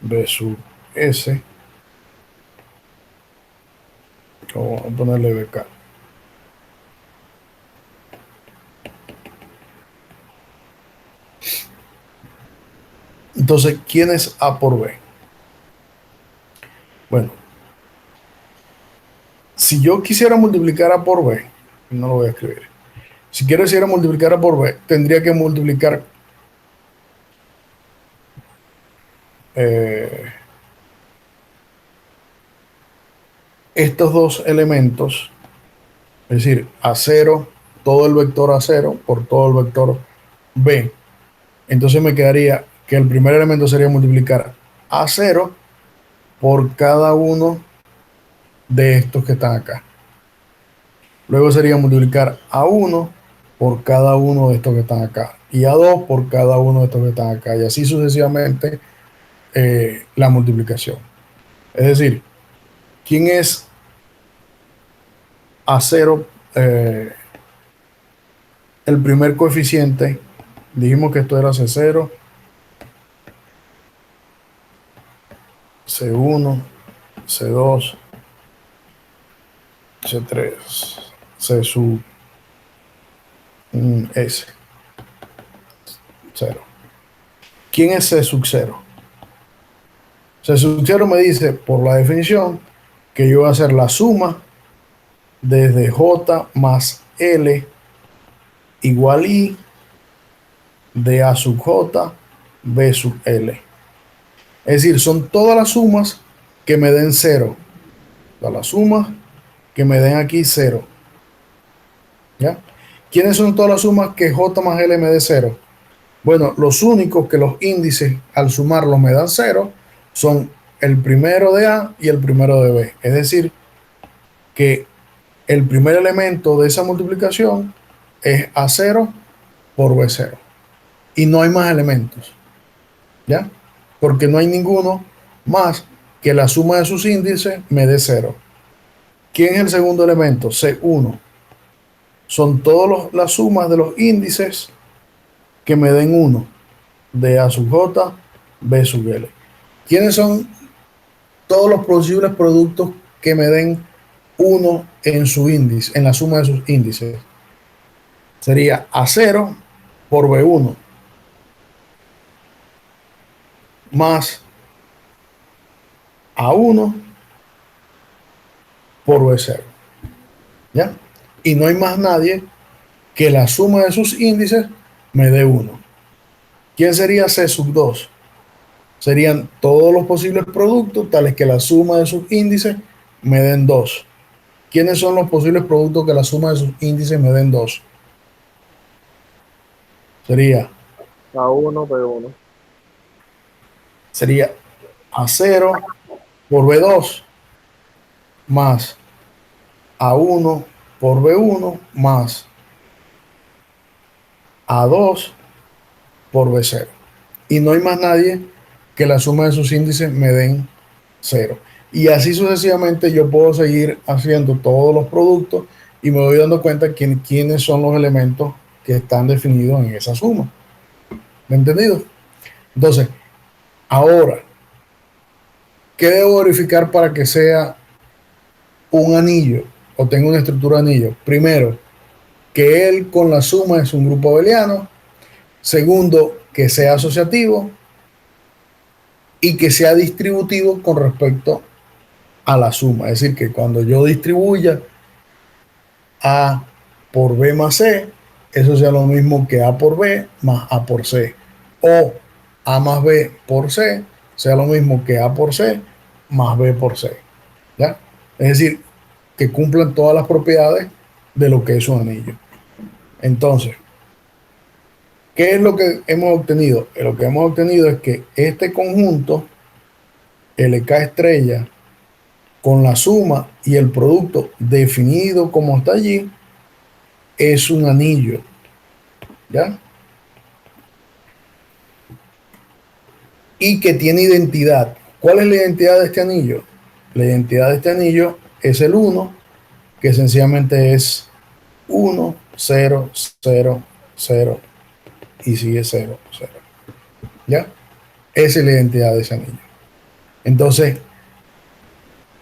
S1: B sub S, vamos a ponerle BK. Entonces, ¿quién es A por B? Bueno, si yo quisiera multiplicar A por B, no lo voy a escribir. Si quisiera multiplicar A por B, tendría que multiplicar estos dos elementos, es decir, A0, todo el vector A0 por todo el vector B, entonces me quedaría que el primer elemento sería multiplicar A0 por cada uno de estos que están acá. Luego sería multiplicar A1 por cada uno de estos que están acá y A2 por cada uno de estos que están acá y así sucesivamente la multiplicación. Es decir, ¿quién es A0? El primer coeficiente, dijimos que esto era C0, C1, C2, C3, C sub S, 0. ¿Quién es C sub 0? C sub 0 me dice, por la definición, que yo voy a hacer la suma desde J más L igual I de A sub J, B sub L. Es decir, son todas las sumas que me den 0. Todas las sumas que me den aquí 0. ¿Ya? ¿Quiénes son todas las sumas que J más L me dé 0? Bueno, los únicos que los índices al sumarlos me dan 0 son el primero de A y el primero de B. Es decir, que el primer elemento de esa multiplicación es A0 por B0. Y no hay más elementos. ¿Ya? Porque no hay ninguno más que la suma de sus índices me dé 0. ¿Quién es el segundo elemento? C1. Son todas las sumas de los índices que me den 1 de A sub J, B sub L. ¿Quiénes son todos los posibles productos que me den 1 en su índice, en la suma de sus índices? Sería A0 por B1 más A1 por B0. ¿Ya? Y no hay más nadie que la suma de sus índices me dé 1. ¿Quién sería C sub 2? Serían todos los posibles productos tales que la suma de sus índices me den 2. ¿Quiénes son los posibles productos que la suma de sus índices me den 2? Sería
S2: A1, B1.
S1: Sería A0 por B2 más A1 por B1 más A2 por B0. Y no hay más nadie que la suma de sus índices me den 0. Y así sucesivamente yo puedo seguir haciendo todos los productos y me voy dando cuenta quiénes son los elementos que están definidos en esa suma. ¿Me han entendido? Entonces, ahora, ¿qué debo verificar para que sea un anillo o tenga una estructura de anillo? Primero, que él con la suma es un grupo abeliano. Segundo, que sea asociativo y que sea distributivo con respecto a la suma. Es decir, que cuando yo distribuya A por B más C, eso sea lo mismo que A por B más A por C. O A más B por C sea lo mismo que A por C más B por C. ¿Ya? Es decir, que cumplan todas las propiedades de lo que es un anillo. Entonces, ¿qué es lo que hemos obtenido? Lo que hemos obtenido es que este conjunto, LK estrella, con la suma y el producto definido como está allí, es un anillo. ¿Ya? Y que tiene identidad. ¿Cuál es la identidad de este anillo? La identidad de este anillo es el 1, que sencillamente es 1, 0, 0, 0 y sigue 0, 0. ¿Ya? Esa es la identidad de ese anillo. Entonces,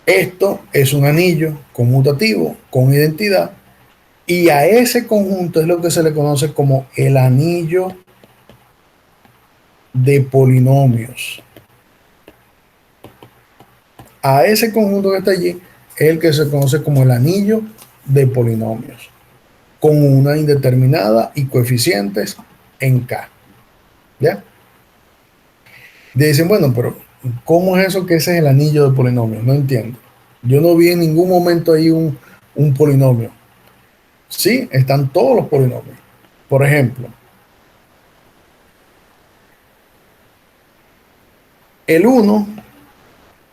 S1: esto es un anillo conmutativo con identidad y a ese conjunto es lo que se le conoce como el anillo de polinomios. A ese conjunto que está allí es el que se conoce como el anillo de polinomios, con una indeterminada y coeficientes en K. ¿Ya? Dicen, bueno, pero ¿cómo es eso que ese es el anillo de polinomios? No entiendo. Yo no vi en ningún momento ahí un polinomio. Sí, están todos los polinomios. Por ejemplo, el uno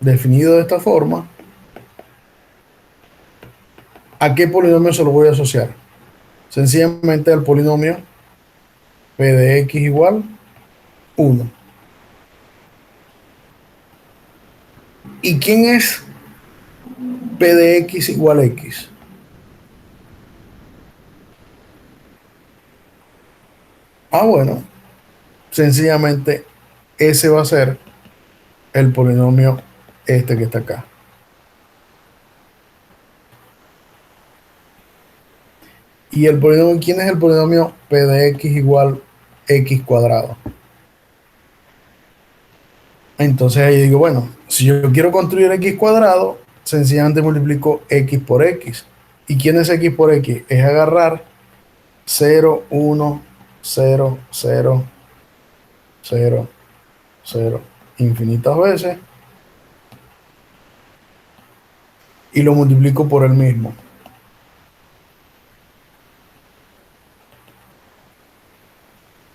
S1: definido de esta forma, ¿a qué polinomio se lo voy a asociar? Sencillamente al polinomio p de x igual 1. ¿Y quién es p de x igual x? Bueno, sencillamente ese va a ser el polinomio este que está acá. ¿Y el polinomio, quién es el polinomio p de x igual x cuadrado? Entonces ahí digo, bueno, si yo quiero construir x cuadrado, sencillamente multiplico x por x. ¿Y quién es x por x? Es agarrar 0, 1, 0, 0, 0, 0, infinitas veces y lo multiplico por el mismo.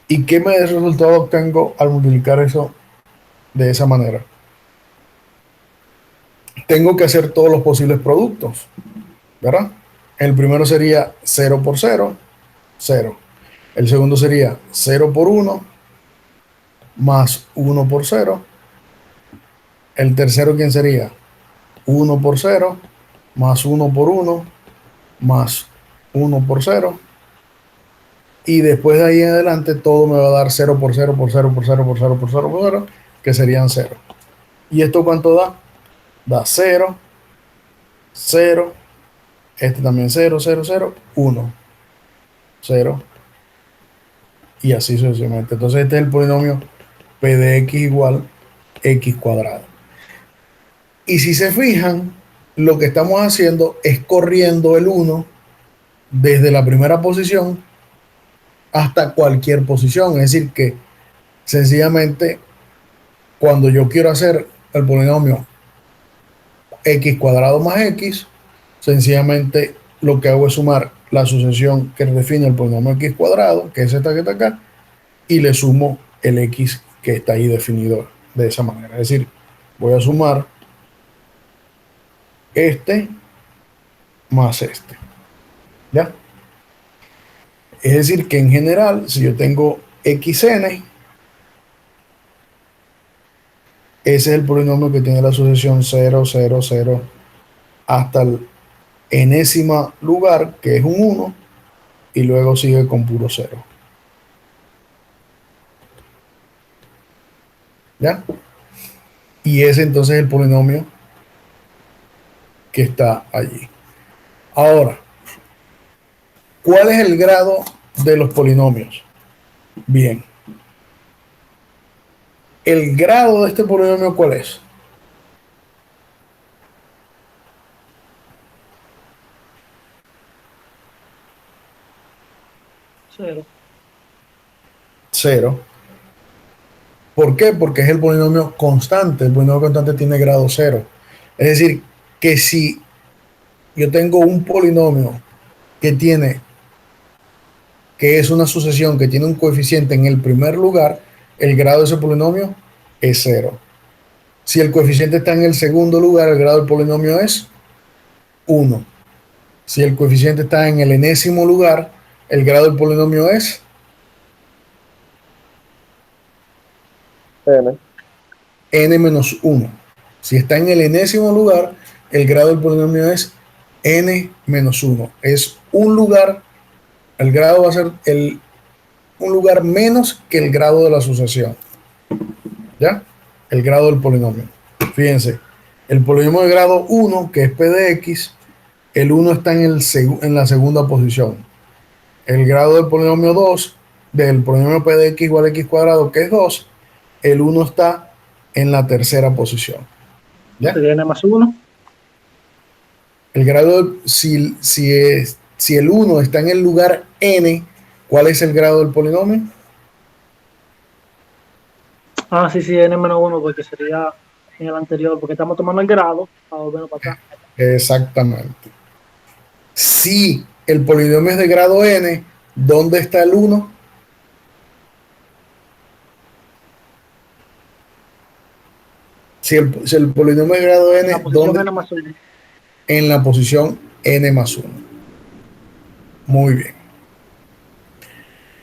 S1: ¿Y qué resultado obtengo al multiplicar eso de esa manera? Tengo que hacer todos los posibles productos, ¿verdad? El primero sería 0 por 0, 0. El segundo sería 0 por 1 más 1 por 0. El tercero, ¿quién sería? 1 por 0 más 1 por 1 más 1 por 0. Y después de ahí en adelante todo me va a dar 0 por 0 por 0 por 0 por 0 por 0 por 0, que serían 0. ¿Y esto cuánto da? Da 0, 0, este también 0, 0, 0, 1, 0, y así sucesivamente. Entonces este es el polinomio p de x igual x cuadrado. Y si se fijan, lo que estamos haciendo es corriendo el 1 desde la primera posición hasta cualquier posición. Es decir, que sencillamente cuando yo quiero hacer el polinomio x cuadrado más x, sencillamente lo que hago es sumar la sucesión que define el polinomio x cuadrado, que es esta que está acá, y le sumo el x que está ahí definido de esa manera. Es decir, voy a sumar este más este. ¿Ya? Es decir, que en general, si yo tengo xn, ese es el polinomio que tiene la sucesión 0, 0, 0, hasta el enésima lugar, que es un 1, y luego sigue con puro 0. ¿Ya? Y ese entonces es el polinomio que está allí. Ahora, ¿cuál es el grado de los polinomios? Bien. ¿El grado de este polinomio cuál es?
S3: 0.
S1: 0. ¿Por qué? Porque es el polinomio constante. El polinomio constante tiene grado 0. Es decir, que si yo tengo un polinomio que es una sucesión que tiene un coeficiente en el primer lugar, el grado de ese polinomio es 0. Si el coeficiente está en el segundo lugar, el grado del polinomio es 1. Si el coeficiente está en el enésimo lugar, el grado del polinomio es
S2: N.
S1: n menos 1. Si está en el enésimo lugar, el grado del polinomio es n menos 1. Es un lugar, el grado va a ser un lugar menos que el grado de la sucesión. ¿Ya? El grado del polinomio. Fíjense, el polinomio de grado 1, que es p de x, el 1 está en la segunda posición. El grado del polinomio 2, del polinomio p de x igual a x cuadrado, que es 2, el 1 está en la tercera posición. ¿Ya?
S3: Sería n más 1.
S1: El grado, si el 1 está en el lugar n, ¿cuál es el grado del polinomio?
S3: Sí, n menos 1, porque sería en el anterior, porque estamos tomando el grado, a volverlo para acá.
S1: Exactamente. Si el polinomio es de grado n, ¿dónde está el 1? Si el polinomio es de grado
S3: En la
S1: n,
S3: posición
S1: ¿dónde?
S3: n más 1.
S1: En la posición n más 1. Muy bien.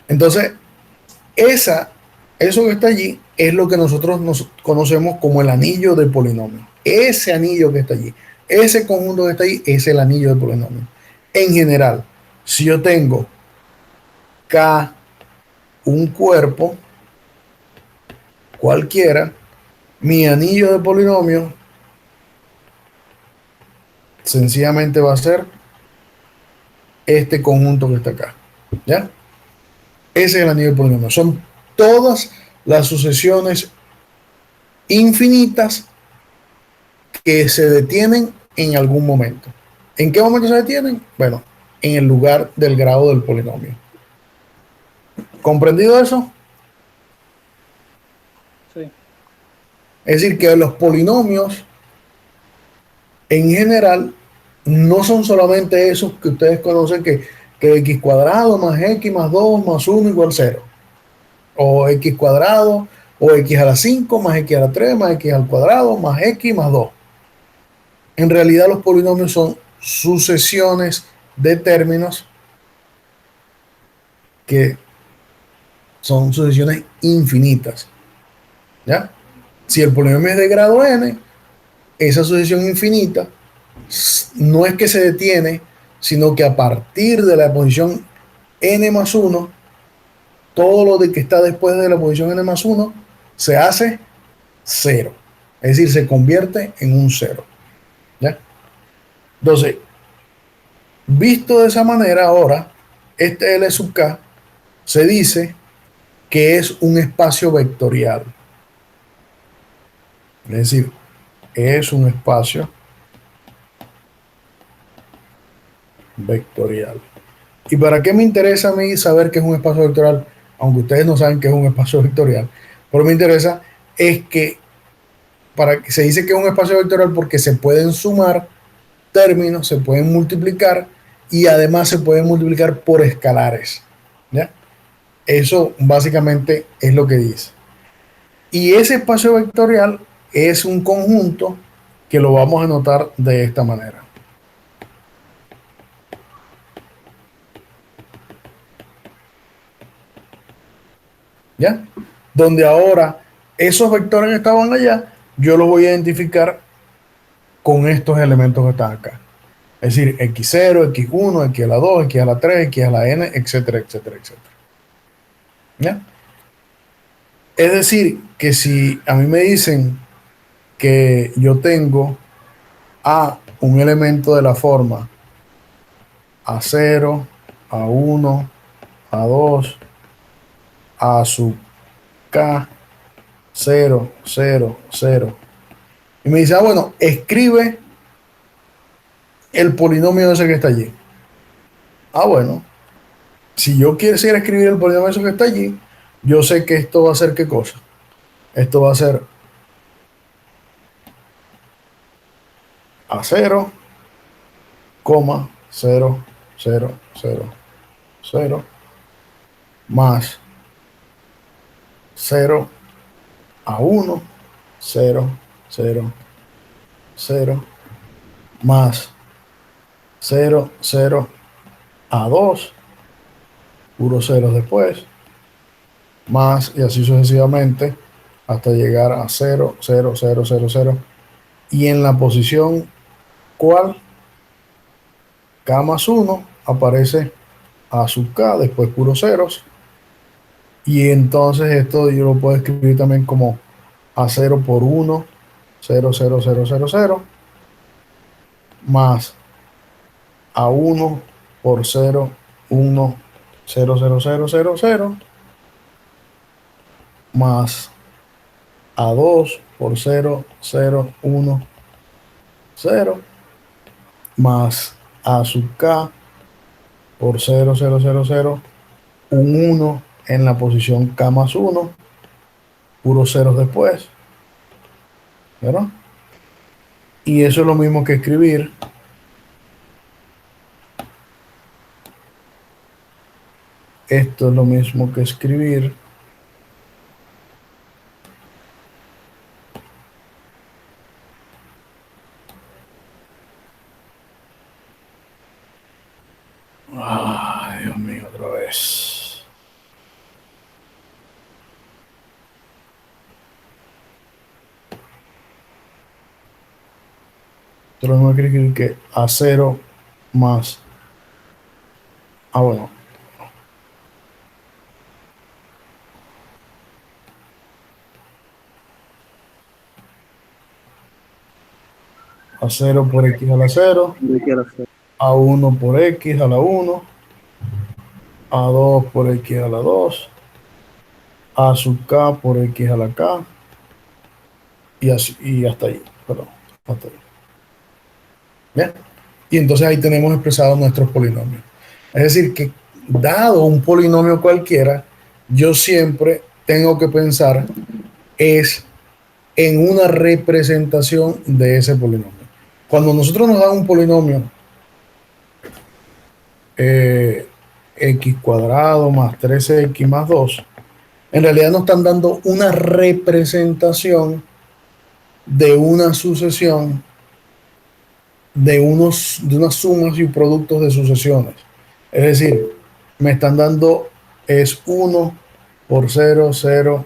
S1: Entonces, eso que está allí es lo que nosotros nos conocemos como el anillo del polinomio. Ese anillo que está allí, ese conjunto que está allí, es el anillo del polinomio. En general, si yo tengo K, un cuerpo cualquiera, mi anillo de polinomio sencillamente va a ser este conjunto que está acá. ¿Ya? Ese es el anillo de polinomio. Son todas las sucesiones infinitas que se detienen en algún momento. ¿En qué momento se detienen? Bueno, en el lugar del grado del polinomio. ¿Comprendido eso?
S3: Sí.
S1: Es decir, que los polinomios en general no son solamente esos que ustedes conocen que x cuadrado más x más 2 más 1 igual 0. O x cuadrado o x a la 5 más x a la 3 más x al cuadrado más x más 2. En realidad los polinomios son sucesiones de términos que son sucesiones infinitas. ¿Ya? Si el polinomio es de grado n, esa sucesión infinita no es que se detiene, sino que a partir de la posición n más 1, todo lo de que está después de la posición n más 1 se hace 0. Es decir, se convierte en un 0. ¿Ya? Entonces, visto de esa manera, ahora, este L sub k se dice que es un espacio vectorial. Es decir, es un espacio vectorial. ¿Y para qué me interesa a mí saber que es un espacio vectorial? Aunque ustedes no saben que es un espacio vectorial, pero me interesa es que se dice que es un espacio vectorial porque se pueden sumar términos, se pueden multiplicar y además se pueden multiplicar por escalares. ¿Ya? Eso básicamente es lo que dice. Y ese espacio vectorial es un conjunto que lo vamos a notar de esta manera. ¿Ya? Donde ahora esos vectores que estaban allá, yo los voy a identificar con estos elementos que están acá. Es decir, x0, x1, x a la 2, x a la 3, x a la n, etcétera, etcétera, etcétera. ¿Ya? Es decir, que si a mí me dicen que yo tengo a un elemento de la forma a0, a1, a2, a sub k, 0, 0, 0. Y me dice, bueno, escribe el polinomio ese que está allí. Bueno, si yo quisiera escribir el polinomio ese que está allí, yo sé que esto va a ser ¿qué cosa? Esto va a ser a0, 0, 0, 0, 0, más 0 a 1, 0, 0, 0, más 0, 0 a 2, puro 0 después, más y así sucesivamente hasta llegar a 0, 0, 0, 0, 0. Y en la posición ¿cuál? K más 1 aparece a sub K, después puros ceros. Y entonces esto yo lo puedo escribir también como a0 por 1, 0, 0, 0, 0, 0, más a1 por 0, 1, 0, 0, 0, 0, 0, más a2 por 0, 0, 1, 0, más a sub K por 0, 0, 0, 0, un 1 en la posición K más 1, puros ceros después, ¿verdad? Y eso es lo mismo que escribir esto es lo mismo que escribir ay, Dios mío, otra vez. Esto es lo mismo que escribir que A0 más, bueno, A0 por X a la 0,
S3: Yo quiero hacer.
S1: A1 por X a la 1, A2 por X a la 2, A sub K por X a la K, y, así, y hasta ahí, perdón, hasta ahí. ¿Bien? Y entonces ahí tenemos expresados nuestros polinomios. Es decir, que dado un polinomio cualquiera, yo siempre tengo que pensar es en una representación de ese polinomio. Cuando nosotros nos dan un polinomio eh, x cuadrado más 13x más 2, en realidad nos están dando una representación de una sucesión de unas sumas y productos de sucesiones. Es decir, me están dando es 1 por 0, 0,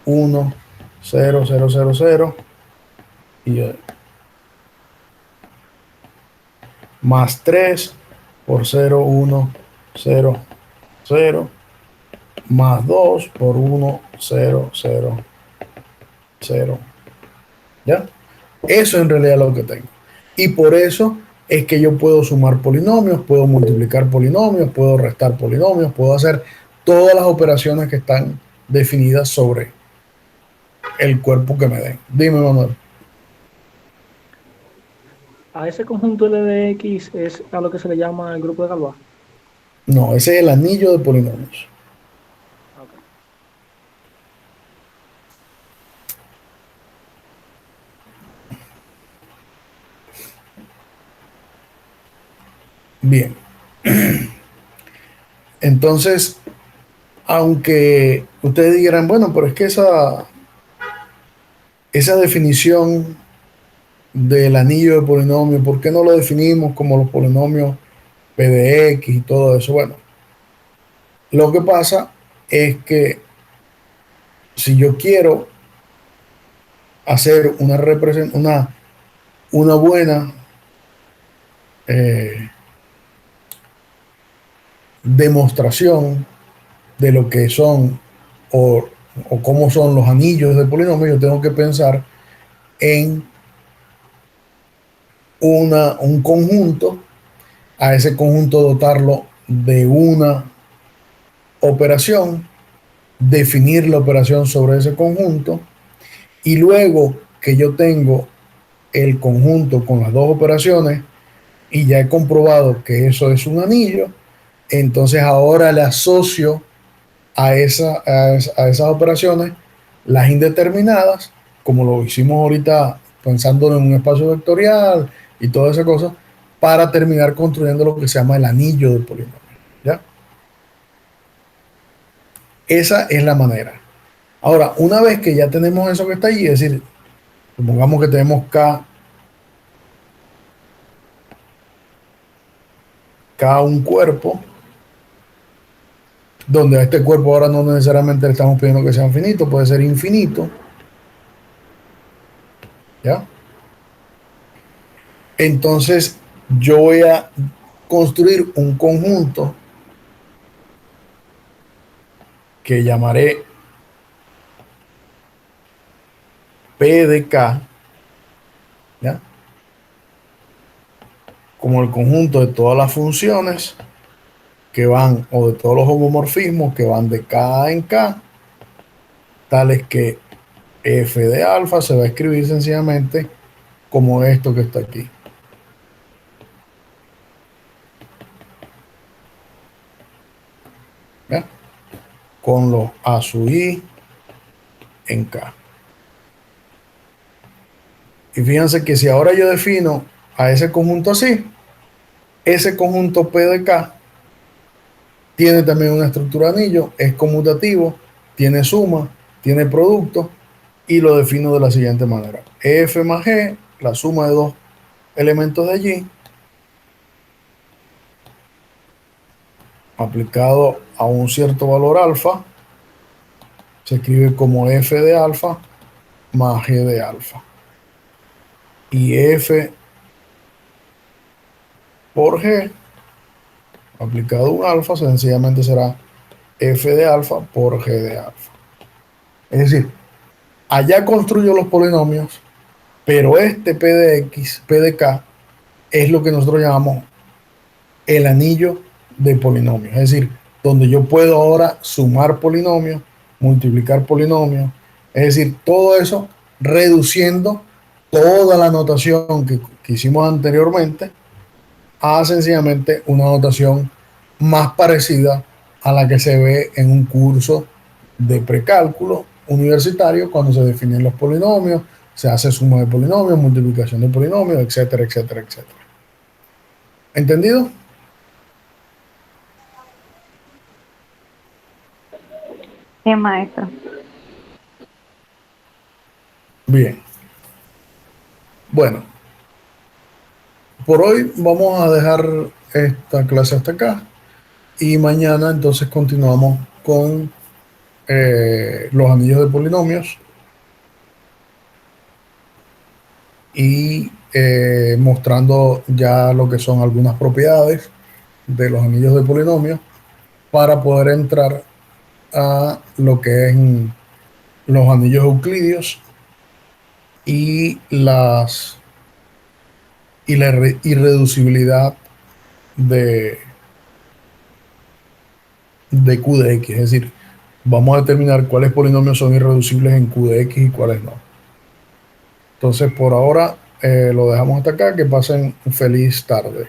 S1: 1, 0, 0, 0, 0 y más 3 por 0, 1, 0, 0 más 2 por 1, 0, 0, 0. ¿Ya? Eso en realidad es lo que tengo. Y por eso es que yo puedo sumar polinomios, puedo multiplicar polinomios, puedo restar polinomios, puedo hacer todas las operaciones que están definidas sobre el cuerpo que me den. Dime, Manuel.
S3: A ese conjunto L de X es a lo que se le llama el grupo de Galois.
S1: No, ese es el anillo de polinomios.
S3: Okay.
S1: Bien. Entonces, aunque ustedes dijeran, bueno, pero es que esa definición del anillo de polinomio, ¿por qué no lo definimos como los polinomios P de X y todo eso? Bueno, lo que pasa es que si yo quiero hacer una buena eh, demostración de lo que son o, o cómo son los anillos de polinomio, yo tengo que pensar en un conjunto, a ese conjunto dotarlo de una operación, definir la operación sobre ese conjunto y luego que yo tengo el conjunto con las dos operaciones y ya he comprobado que eso es un anillo, entonces ahora le asocio a esas operaciones las indeterminadas, como lo hicimos ahorita pensándolo en un espacio vectorial y toda esa cosa, para terminar construyendo lo que se llama el anillo del polinomio. ¿Ya? Esa es la manera. Ahora, una vez que ya tenemos eso que está allí, es decir, supongamos que tenemos K un cuerpo, donde a este cuerpo ahora no necesariamente le estamos pidiendo que sea finito, puede ser infinito, ¿ya? Entonces yo voy a construir un conjunto que llamaré P de K, ¿ya? Como el conjunto de todas las funciones que van, o de todos los homomorfismos que van de K en K, tales que f de alfa se va a escribir sencillamente como esto que está aquí. ¿Ya? Con los a sub i en K. Y fíjense que si ahora yo defino a ese conjunto así, ese conjunto P de K tiene también una estructura de anillo, es conmutativo, tiene suma, tiene producto, y lo defino de la siguiente manera. F más G, la suma de dos elementos de allí, aplicado a un cierto valor alfa, se escribe como F de alfa más G de alfa. Y F por G, aplicado a un alfa, sencillamente será F de alfa por G de alfa. Es decir, allá construyo los polinomios, pero este P de X, P de K, es lo que nosotros llamamos el anillo de polinomios. Es decir, donde yo puedo ahora sumar polinomios, multiplicar polinomios, es decir, todo eso reduciendo toda la notación que hicimos anteriormente a sencillamente una notación más parecida a la que se ve en un curso de precálculo universitario cuando se definen los polinomios, se hace suma de polinomios, multiplicación de polinomios, etcétera, etcétera, etcétera. ¿Entendido?
S4: Sí, maestro.
S1: Bien. Bueno, por hoy vamos a dejar esta clase hasta acá y mañana entonces continuamos con los anillos de polinomios y mostrando ya lo que son algunas propiedades de los anillos de polinomios para poder entrar a lo que es los anillos euclidios y la irreducibilidad de Q de X, es decir, vamos a determinar cuáles polinomios son irreducibles en Q de X y cuáles no. Entonces, por ahora lo dejamos hasta acá. Que pasen feliz tarde.